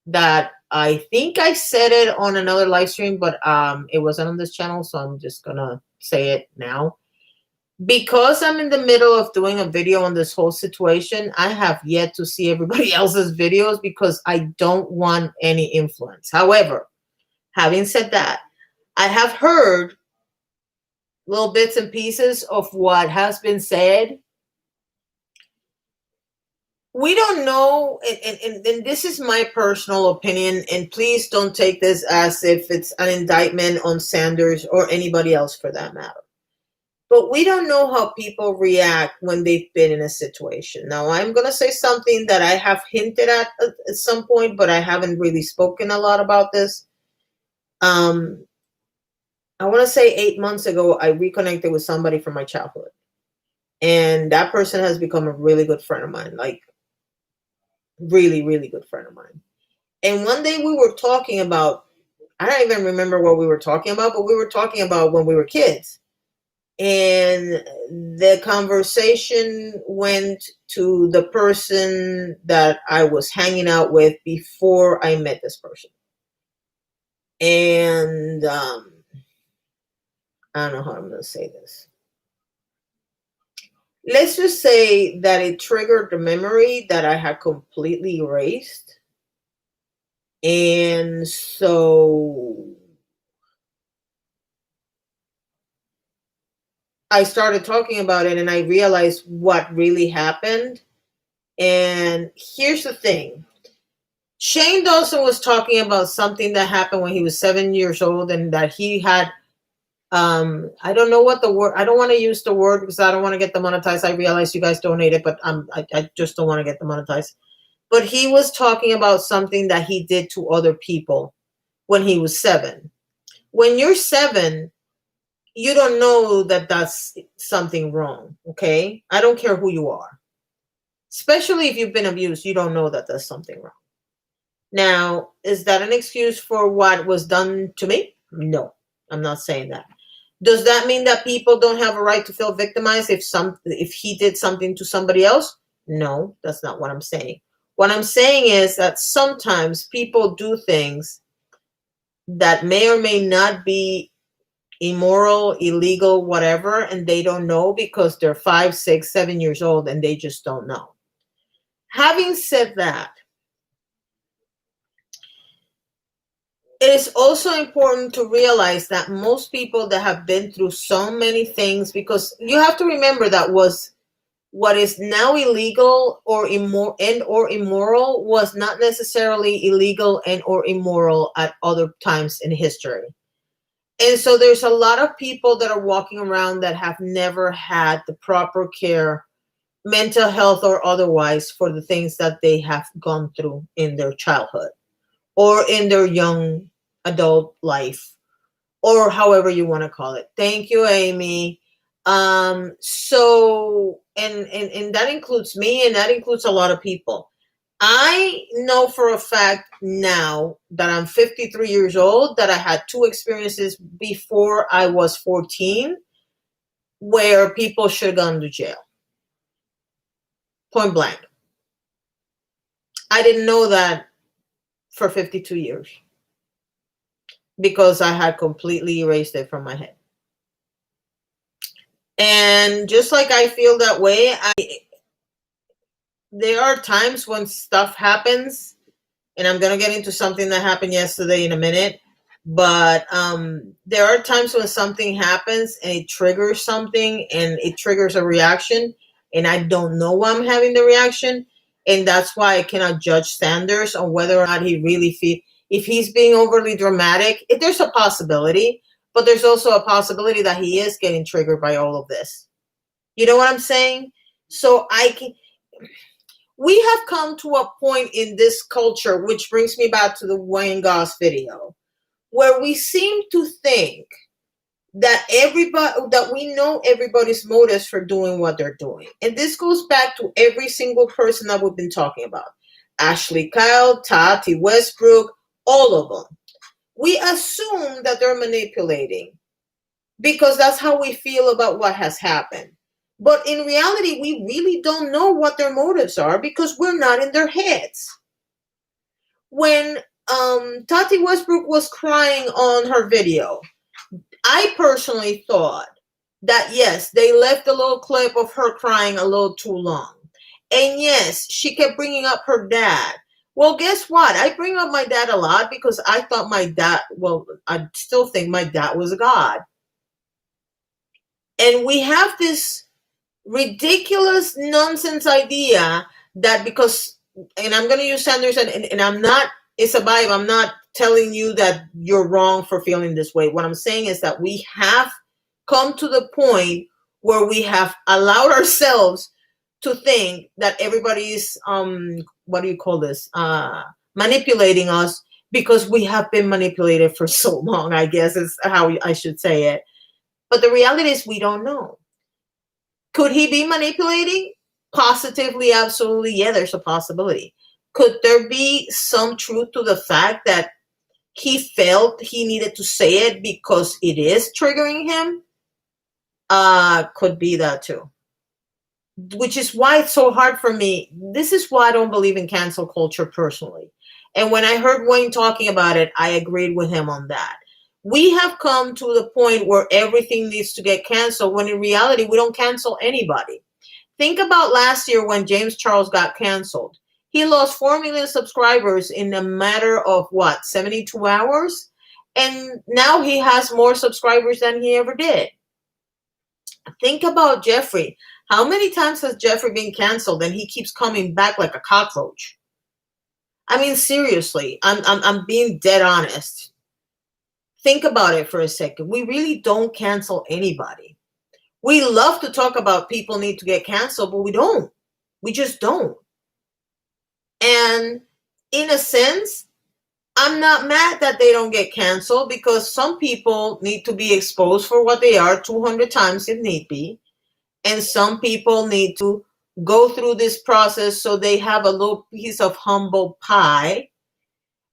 that I think I said it on another live stream, but it wasn't on this channel, so I'm just going to say it now. Because I'm in the middle of doing a video on this whole situation, I have yet to see everybody else's videos because I don't want any influence. However, having said that, I have heard little bits and pieces of what has been said. We don't know, and this is my personal opinion, and please don't take this as if it's an indictment on Sanders or anybody else for that matter. But we don't know how people react when they've been in a situation. Now, I'm going to say something that I have hinted at some point, but I haven't really spoken a lot about this. I want to say 8 months ago, I reconnected with somebody from my childhood. And that person has become a really good friend of mine, like really, really good friend of mine. And one day we were talking about, I don't even remember what we were talking about, but we were talking about when we were kids. And the conversation went to the person that I was hanging out with before I met this person. And I don't know how I'm going to say this. Let's just say that it triggered the memory that I had completely erased. And so I started talking about it and I realized what really happened. And here's the thing. Shane Dawson was talking about something that happened when he was 7 years old and that he had, I don't know what the word, I don't want to use the word because I don't want to get demonetized. I realize you guys donated, but I just don't want to get demonetized. But he was talking about something that he did to other people when he was 7. When you're 7, you don't know that that's something wrong, okay? I don't care who you are. Especially if you've been abused, you don't know that there's something wrong. Now, is that an excuse for what was done to me? No, I'm not saying that. Does that mean that people don't have a right to feel victimized if he did something to somebody else? No, that's not what I'm saying. What I'm saying is that sometimes people do things that may or may not be immoral, illegal, whatever, and they don't know because they're 5, 6, 7 years old and they just don't know. Having said that, it is also important to realize that most people that have been through so many things, because you have to remember that what is now illegal or immoral was not necessarily illegal and or immoral at other times in history. And so there's a lot of people that are walking around that have never had the proper care, mental health or otherwise, for the things that they have gone through in their childhood or in their young adult life, or however you want to call it. Thank you, Amy. So and that includes me, and that includes a lot of people. I know for a fact now that I'm 53 years old that I had 2 experiences before I was 14 where people should have gone to jail. Point blank. I didn't know that for 52 years because I had completely erased it from my head. And just like I feel that way, there are times when stuff happens, and I'm going to get into something that happened yesterday in a minute, but there are times when something happens and it triggers something and it triggers a reaction, and I don't know why I'm having the reaction, and that's why I cannot judge Sanders on whether or not he really if he's being overly dramatic. There's a possibility, but there's also a possibility that he is getting triggered by all of this. You know what I'm saying? So we have come to a point in this culture, which brings me back to the Wayne Goss video, where we seem to think that we know everybody's motives for doing what they're doing. And this goes back to every single person that we've been talking about. Ashley Kyle, Tati Westbrook, all of them. We assume that they're manipulating because that's how we feel about what has happened. But in reality, we really don't know what their motives are because we're not in their heads. When Tati Westbrook was crying on her video, I personally thought that, yes, they left a little clip of her crying a little too long. And yes, she kept bringing up her dad. Well, guess what? I bring up my dad a lot because I thought my dad, I still think my dad was a god. And we have this ridiculous nonsense idea that because, and I'm going to use Sanders, and I'm not, it's a vibe. I'm not telling you that you're wrong for feeling this way. What I'm saying is that we have come to the point where we have allowed ourselves to think that everybody is, what do you call this? Manipulating us, because we have been manipulated for so long, I guess is how I should say it. But the reality is we don't know. Could he be manipulating? Positively, absolutely. Yeah, there's a possibility. Could there be some truth to the fact that he felt he needed to say it because it is triggering him? Could be that too. Which is why it's so hard for me. This is why I don't believe in cancel culture personally. And when I heard Wayne talking about it, I agreed with him on that. We have come to the point where everything needs to get canceled, when in reality, we don't cancel anybody. Think about last year when James Charles got canceled. He lost 4 million subscribers in a matter of what, 72 hours? And now he has more subscribers than he ever did. Think about Jeffrey. How many times has Jeffrey been canceled and he keeps coming back like a cockroach? I mean, seriously, I'm being dead honest. Think about it for a second. We really don't cancel anybody. We love to talk about people need to get canceled, but we don't. We just don't. And in a sense, I'm not mad that they don't get canceled, because some people need to be exposed for what they are 200 times if need be. And some people need to go through this process so they have a little piece of humble pie.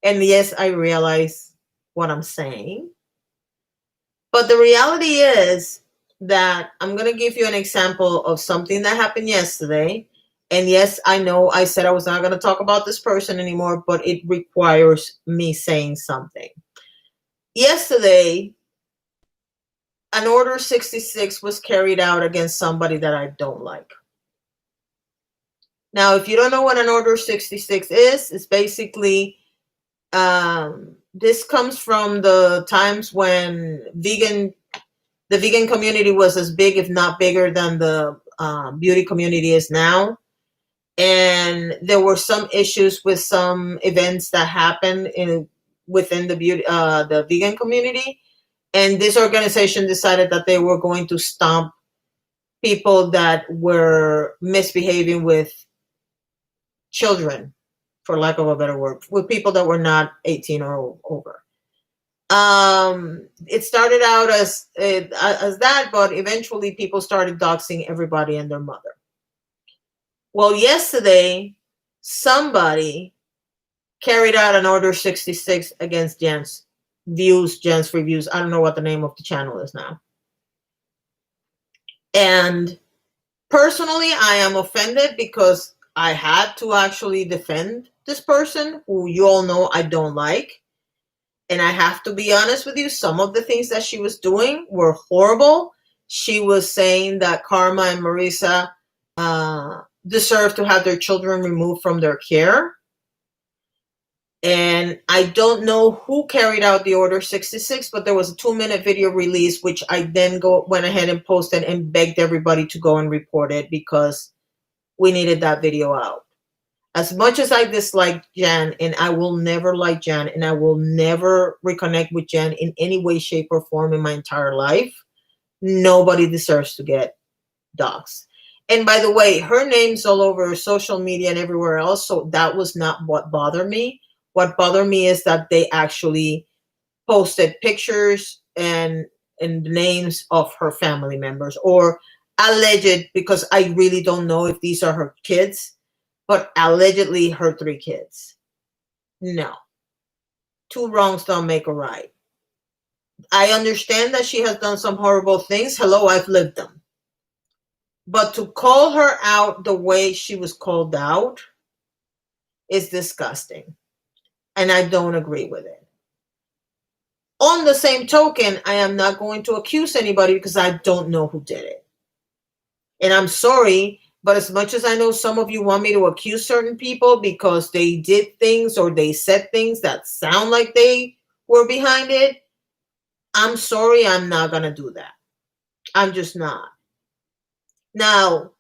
And yes, I realize what I'm saying. But the reality is that I'm going to give you an example of something that happened yesterday. And yes, I know I said I was not going to talk about this person anymore, but it requires me saying something. Yesterday, an Order 66 was carried out against somebody that I don't like. Now, if you don't know what an Order 66 is, it's basically, this comes from the times when the vegan community was as big, if not bigger, than the beauty community is now. And there were some issues with some events that happened within the vegan community. And this organization decided that they were going to stomp people that were misbehaving with children, for lack of a better word, with people that were not 18 or over. It started out as that, but eventually people started doxing everybody and their mother. Well, yesterday, somebody carried out an Order 66 against Jen's Reviews. I don't know what the name of the channel is now. And personally, I am offended because I had to actually defend this person who you all know I don't like. And I have to be honest with you, some of the things that she was doing were horrible. She was saying that Karma and Marisa deserve to have their children removed from their care. And I don't know who carried out the Order 66, but there was a 2-minute video release, which I then went ahead and posted and begged everybody to go and report it, because we needed that video out. As much as I dislike Jan, and I will never like Jan, and I will never reconnect with Jan in any way, shape, or form in my entire life, nobody deserves to get doxxed. And by the way, her name's all over social media and everywhere else, so that was not what bothered me. What bothered me is that they actually posted pictures and names of her family members, or alleged, because I really don't know if these are her kids, but allegedly her 3 kids. No. 2 wrongs don't make a right. I understand that she has done some horrible things. Hello, I've lived them. But to call her out the way she was called out is disgusting. And I don't agree with it. On the same token, I am not going to accuse anybody because I don't know who did it. And I'm sorry, but as much as I know some of you want me to accuse certain people because they did things or they said things that sound like they were behind it, I'm sorry, I'm not going to do that. I'm just not. Now,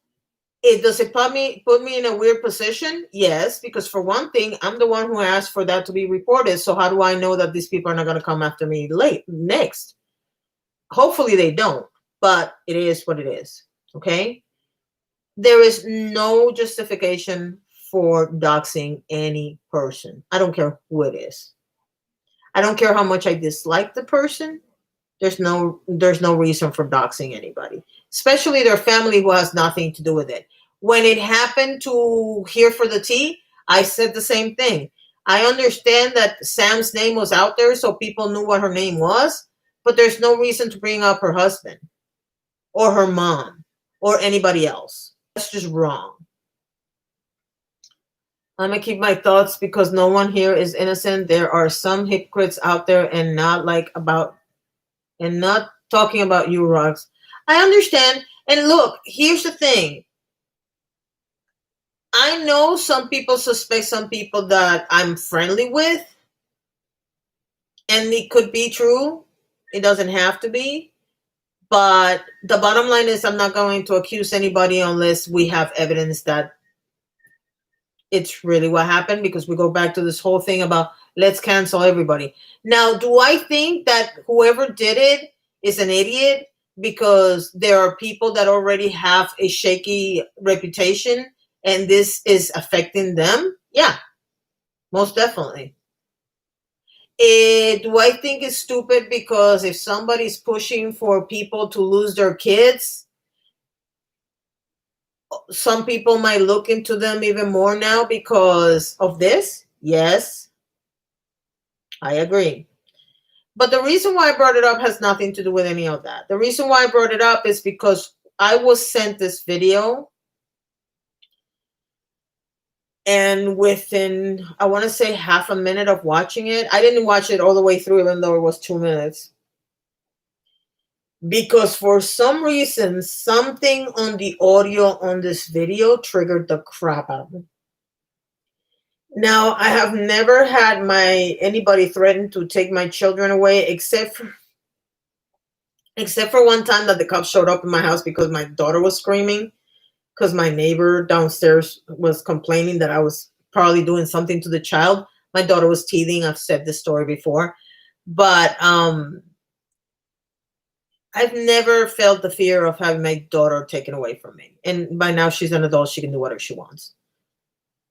Does it put me in a weird position? Yes, because for one thing, I'm the one who asked for that to be reported. So how do I know that these people are not going to come after me next? Hopefully they don't, but it is what it is. Okay. There is no justification for doxing any person. I don't care who it is. I don't care how much I dislike the person. There's no reason for doxing anybody, especially their family who has nothing to do with it. When it happened to Here for the Tea, I said the same thing. I understand that Sam's name was out there so people knew what her name was, but there's no reason to bring up her husband or her mom or anybody else. That's just wrong. I'm gonna keep my thoughts because no one here is innocent. There are some hypocrites out there and not talking about you, Rox. I understand. And look, here's the thing. I know some people suspect some people that I'm friendly with, and it could be true. It doesn't have to be. But the bottom line is I'm not going to accuse anybody unless we have evidence that it's really what happened, because we go back to this whole thing about let's cancel everybody. Now, do I think that whoever did it is an idiot because there are people that already have a shaky reputation and this is affecting them? Yeah, most definitely. Do I think it's stupid because if somebody's pushing for people to lose their kids, some people might look into them even more now because of this? Yes, I agree. But the reason why I brought it up has nothing to do with any of that. The reason why I brought it up is because I was sent this video, and within, I want to say half a minute of watching it, I didn't watch it all the way through, even though it was 2 minutes. Because for some reason, something on the audio on this video triggered the crap out of me. Now, I have never had anybody threaten to take my children away, except for one time that the cops showed up in my house because my daughter was screaming because my neighbor downstairs was complaining that I was probably doing something to the child. My daughter was teething. I've said this story before, but I've never felt the fear of having my daughter taken away from me. And by now she's an adult. She can do whatever she wants.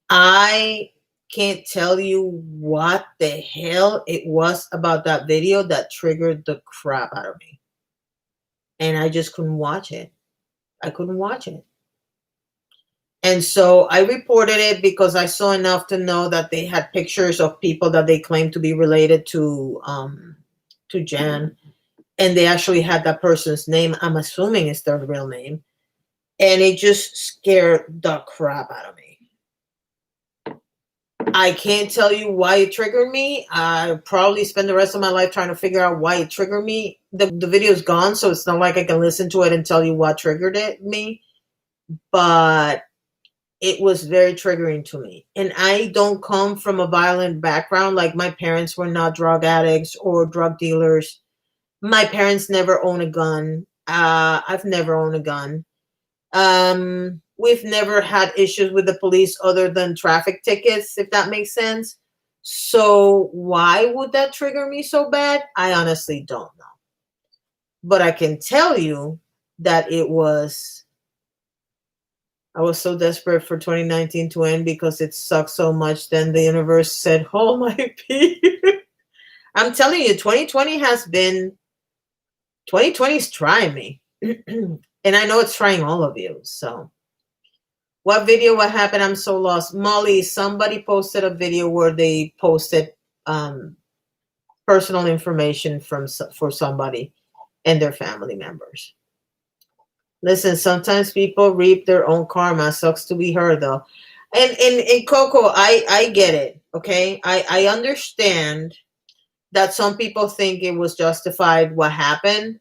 I can't tell you what the hell it was about that video that triggered the crap out of me. And I just couldn't watch it. I couldn't watch it. And so I reported it because I saw enough to know that they had pictures of people that they claimed to be related to Jan. And they actually had that person's name. I'm assuming it's their real name. And it just scared the crap out of me. I can't tell you why it triggered me. I probably spend the rest of my life trying to figure out why it triggered me. The video's gone, so it's not like I can listen to it and tell you what triggered me. But it was very triggering to me. And I don't come from a violent background. Like, my parents were not drug addicts or drug dealers. My parents never owned a gun. I've never owned a gun. We've never had issues with the police other than traffic tickets, if that makes sense. So why would that trigger me so bad? I honestly don't know. But I can tell you that I was so desperate for 2019 to end because it sucked so much. Then the universe said, hold my pee. I'm telling you, 2020 is trying me. And I know it's trying all of you. So what video, what happened? I'm so lost. Molly, somebody posted a video where they posted personal information for somebody and their family members. Listen, sometimes people reap their own karma. Sucks to be her, though. And Coco, I get it. Okay. I understand that some people think it was justified what happened.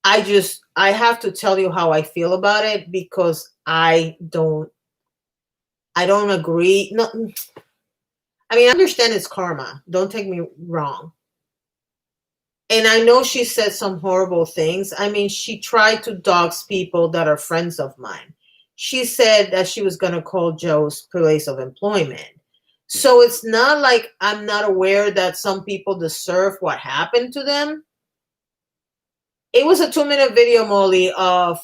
I have to tell you how I feel about it, because I don't agree. No, I mean, I understand it's karma. Don't take me wrong. And I know she said some horrible things. I mean, she tried to dox people that are friends of mine. she said that she was going to call Joe's place of employment. So it's not like I'm not aware that some people deserve what happened to them. It was a 2-minute video, Molly, of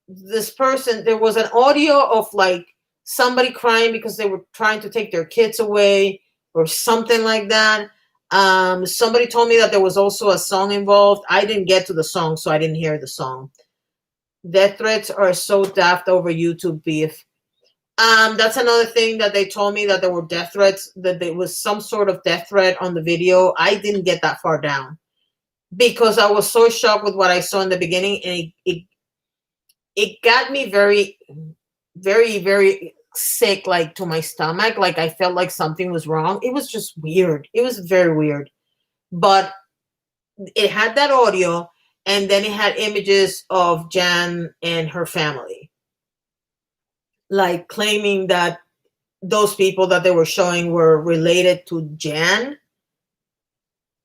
this person. There was an audio of like somebody crying because they were trying to take their kids away or something like that. Somebody told me that there was also a song involved. I didn't get to the song, so I didn't hear the song. Death threats are so daft over YouTube beef. That's another thing that they told me, that there were death threats, that there was some sort of death threat on the video. I didn't get that far down because I was so shocked with what I saw in the beginning, and it got me very, very, very sick, like to my stomach. Like I felt like something was wrong. It was just weird. It was very weird. But it had that audio, and then it had images of Jan and her family, like claiming that those people that they were showing were related to Jan.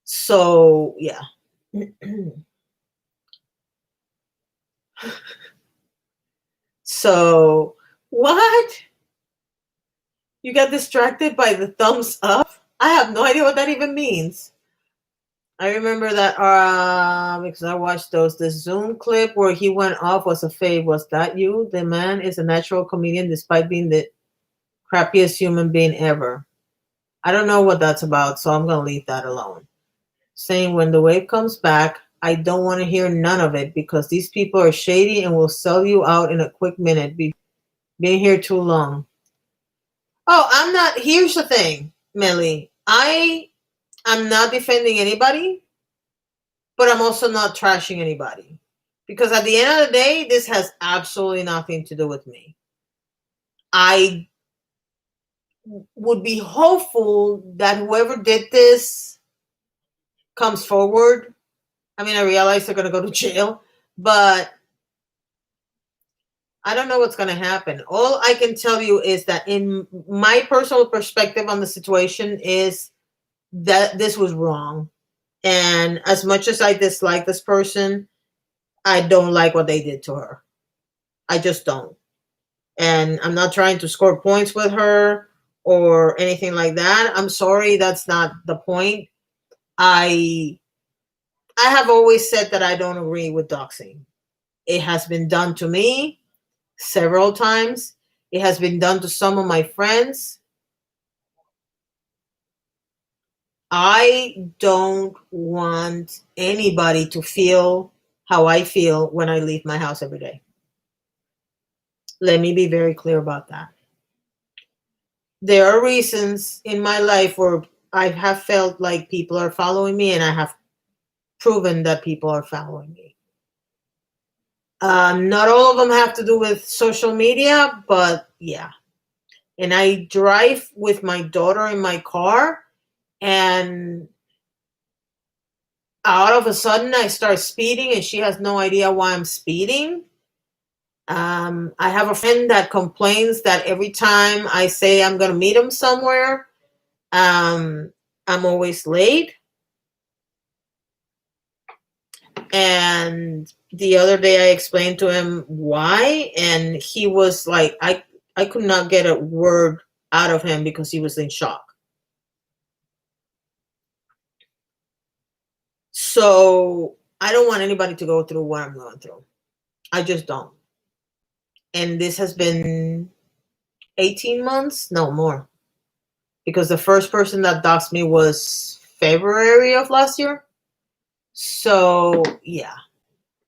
So yeah. So what? You got distracted by the thumbs up? I have no idea what that even means. I remember that because I watched those. The Zoom clip where he went off was a fade. Was that you? The man is a natural comedian despite being the crappiest human being ever. I don't know what that's about, so I'm gonna leave that alone. Saying when the wave comes back, I don't want to hear none of it because these people are shady and will sell you out in a quick minute. Being here too long. Oh, I'm not. Here's the thing, Millie. I'm not defending anybody, but I'm also not trashing anybody. Because at the end of the day, this has absolutely nothing to do with me. I would be hopeful that whoever did this comes forward. I mean, I realize they're going to go to jail, but I don't know what's going to happen. All I can tell you is that in my personal perspective on the situation is that this was wrong. And as much as I dislike this person, I don't like what they did to her. I just don't. And I'm not trying to score points with her or anything like that. I'm sorry, that's not the point. I have always said that I don't agree with doxing. It has been done to me several times. It has been done to some of my friends. I don't want anybody to feel how I feel when I leave my house every day. Let me be very clear about that. There are reasons in my life where I have felt like people are following me, and I have proven that people are following me. Not all of them have to do with social media, but yeah. And I drive with my daughter in my car, and out of a sudden I start speeding, and she has no idea why I'm speeding. I have a friend that complains that every time I say I'm going to meet him somewhere, I'm always late. And the other day I explained to him why, and he was like, I could not get a word out of him because he was in shock. So I don't want anybody to go through what I'm going through. I just don't. And this has been 18 months? No, more. Because the first person that doxed me was February of last year. So, yeah.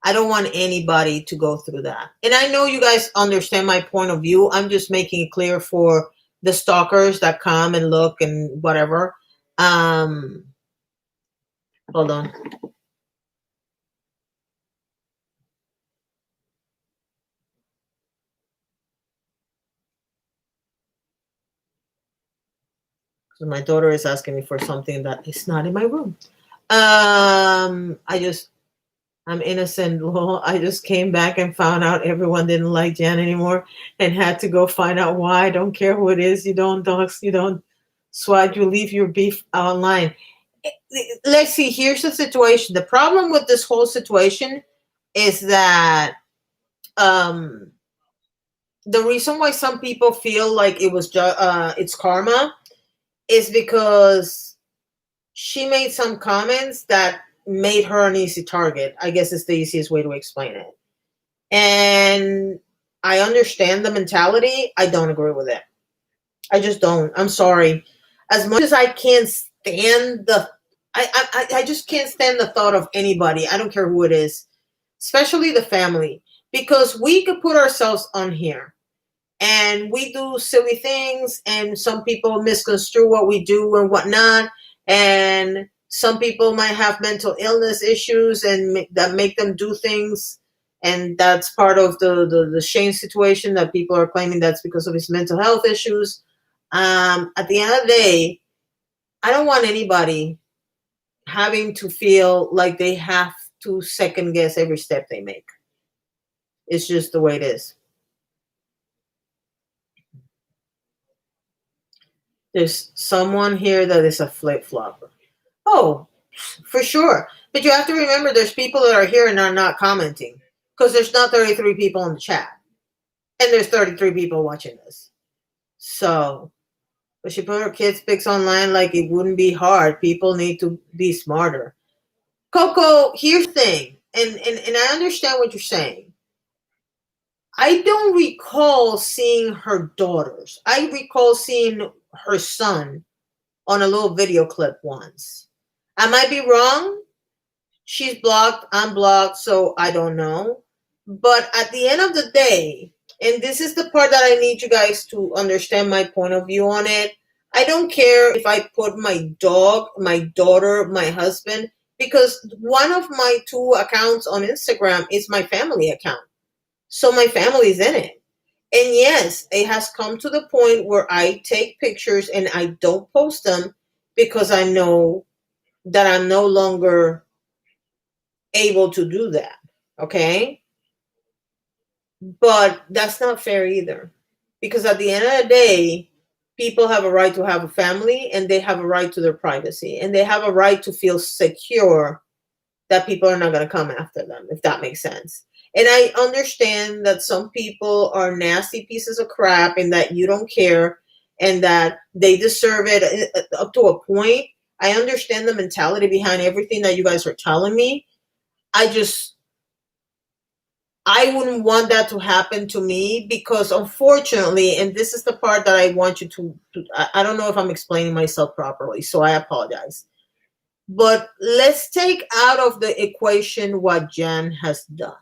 I don't want anybody to go through that. And I know you guys understand my point of view. I'm just making it clear for the stalkers that come and look and whatever. Hold on. So my daughter is asking me for something that is not in my room. I'm innocent. Lol. I just came back and found out everyone didn't like Jan anymore and had to go find out why. I don't care who it is. You don't dox, you don't swat, you leave your beef online. Let's see, here's the situation. The problem with this whole situation is that The reason why some people feel like it's karma is because she made some comments that made her an easy target. I guess it's the easiest way to explain it. And I understand the mentality. I don't agree with it. I just don't. I'm sorry. As much as I can't stand I just can't stand the thought of anybody. I don't care who it is, especially the family, because we could put ourselves on here and we do silly things, and some people misconstrue what we do and whatnot, and some people might have mental illness issues and that make them do things, and that's part of the Shane situation that people are claiming that's because of his mental health issues. At the end of the day, I don't want anybody having to feel like they have to second guess every step they make. It's just the way it is. There's someone here that is a flip flopper. Oh, for sure. But you have to remember there's people that are here and are not commenting because there's not 33 people in the chat. And there's 33 people watching this. So, but she put her kids' pics online like it wouldn't be hard. People need to be smarter. Coco, here's the thing. And I understand what you're saying. I don't recall seeing her daughters. I recall seeing her son on a little video clip once. I might be wrong. She's blocked, I'm blocked, so I don't know. But at the end of the day, and this is the part that I need you guys to understand my point of view on it. I don't care if I put my dog, my daughter, my husband, because one of my two accounts on Instagram is my family account. So my family's in it. And yes, it has come to the point where I take pictures and I don't post them because I know that I'm no longer able to do that. Okay. But that's not fair either. Because at the end of the day, people have a right to have a family and they have a right to their privacy and they have a right to feel secure that people are not going to come after them, if that makes sense. And I understand that some people are nasty pieces of crap and that you don't care and that they deserve it up to a point. I understand the mentality behind everything that you guys are telling me. I just, I wouldn't want that to happen to me because unfortunately, and this is the part that I want you to I don't know if I'm explaining myself properly, so I apologize. But let's take out of the equation what Jan has done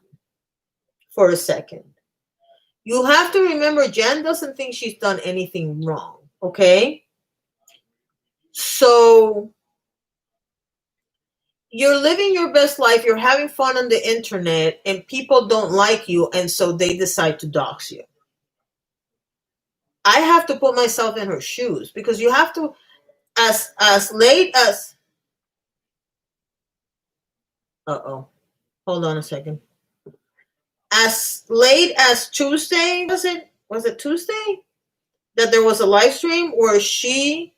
for a second. You have to remember Jan doesn't think she's done anything wrong, okay? So you're living your best life, you're having fun on the internet, and people don't like you, and so they decide to dox you. I have to put myself in her shoes because you have to, as late as uh-oh, hold on a second. As late as Tuesday, was it Tuesday? That there was a live stream where she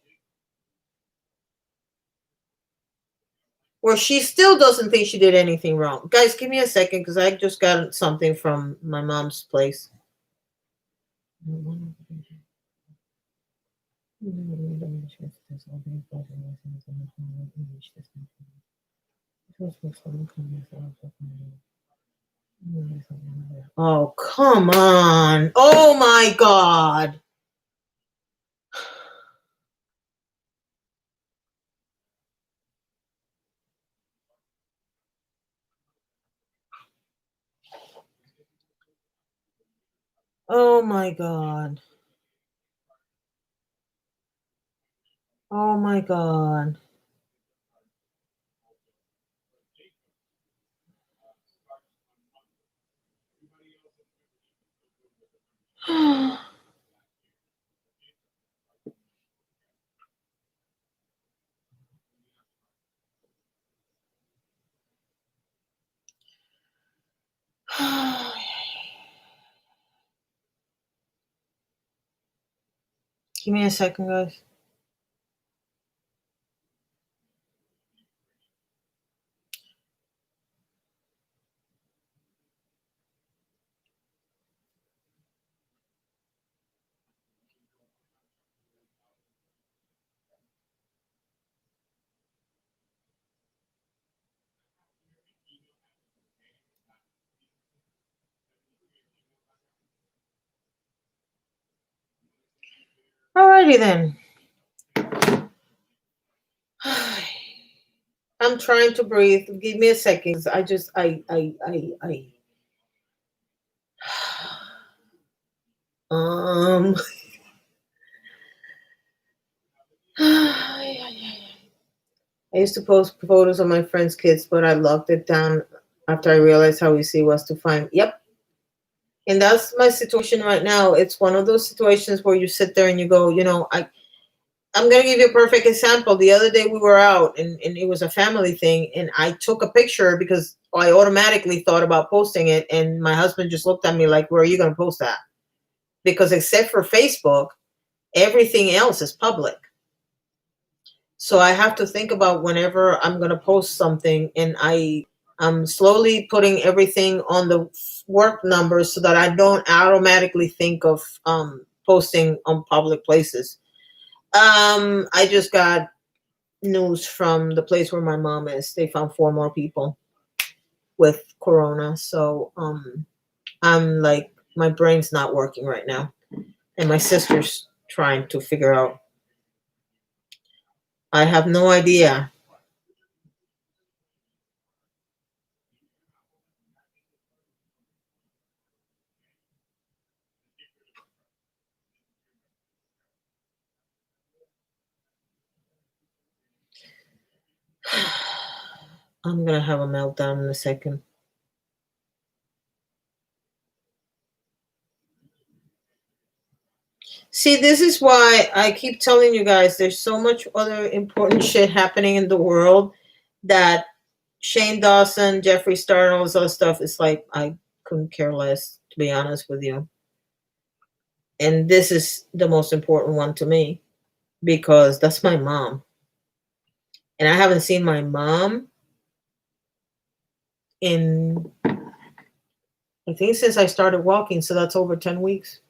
still doesn't think she did anything wrong. Guys, give me a second because I just got something from my mom's place. Oh, come on. Oh my God. Oh my God. Oh my God. Give me a second, guys. Alrighty then. I'm trying to breathe. Give me a second. I just um I used to post photos of my friends' kids, but I locked it down after I realized how easy it was to find. Yep. And that's my situation right now. It's one of those situations where you sit there and you go, I'm going to give you a perfect example. The other day we were out and it was a family thing, and I took a picture because I automatically thought about posting it. And my husband just looked at me like, where are you going to post that? Because except for Facebook, everything else is public. So I have to think about whenever I'm going to post something, and I'm slowly putting everything on the work numbers so that I don't automatically think of posting on public places. I just got news from the place where my mom is. They found 4 more people with corona. So I'm like, my brain's not working right now. And my sister's trying to figure out. I have no idea. I'm going to have a meltdown in a second. See, this is why I keep telling you guys there's so much other important shit happening in the world that Shane Dawson, Jeffree Star, and all this other stuff is like, I couldn't care less, to be honest with you. And this is the most important one to me because that's my mom. And I haven't seen my mom in, I think, since I started walking. So that's over 10 weeks.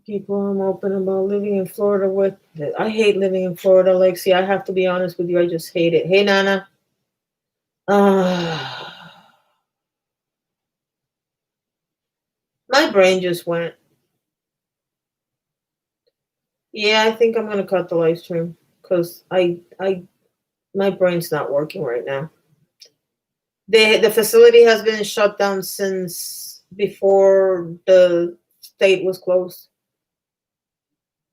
People, I'm open about living in Florida with. I hate living in Florida, Lexi. I have to be honest with you. I just hate it. Hey, Nana. My brain just went. Yeah, I think I'm gonna cut the live stream because my brain's not working right now. The facility has been shut down since before the state was closed,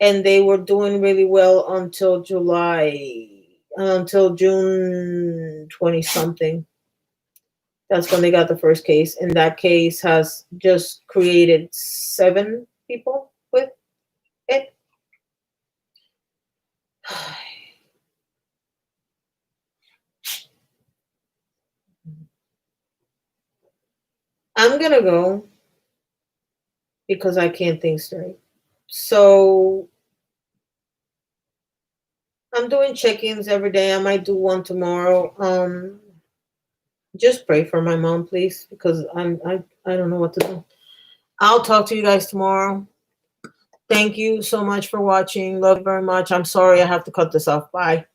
and they were doing really well until June 20 something. That's when they got the first case, and that case has just created 7 people with it. I'm gonna go because I can't think straight. So I'm doing check-ins every day. I might do one tomorrow. Just pray for my mom, please, because I don't know what to do. I'll talk to you guys tomorrow. Thank you so much for watching. Love you very much. I'm sorry I have to cut this off. Bye.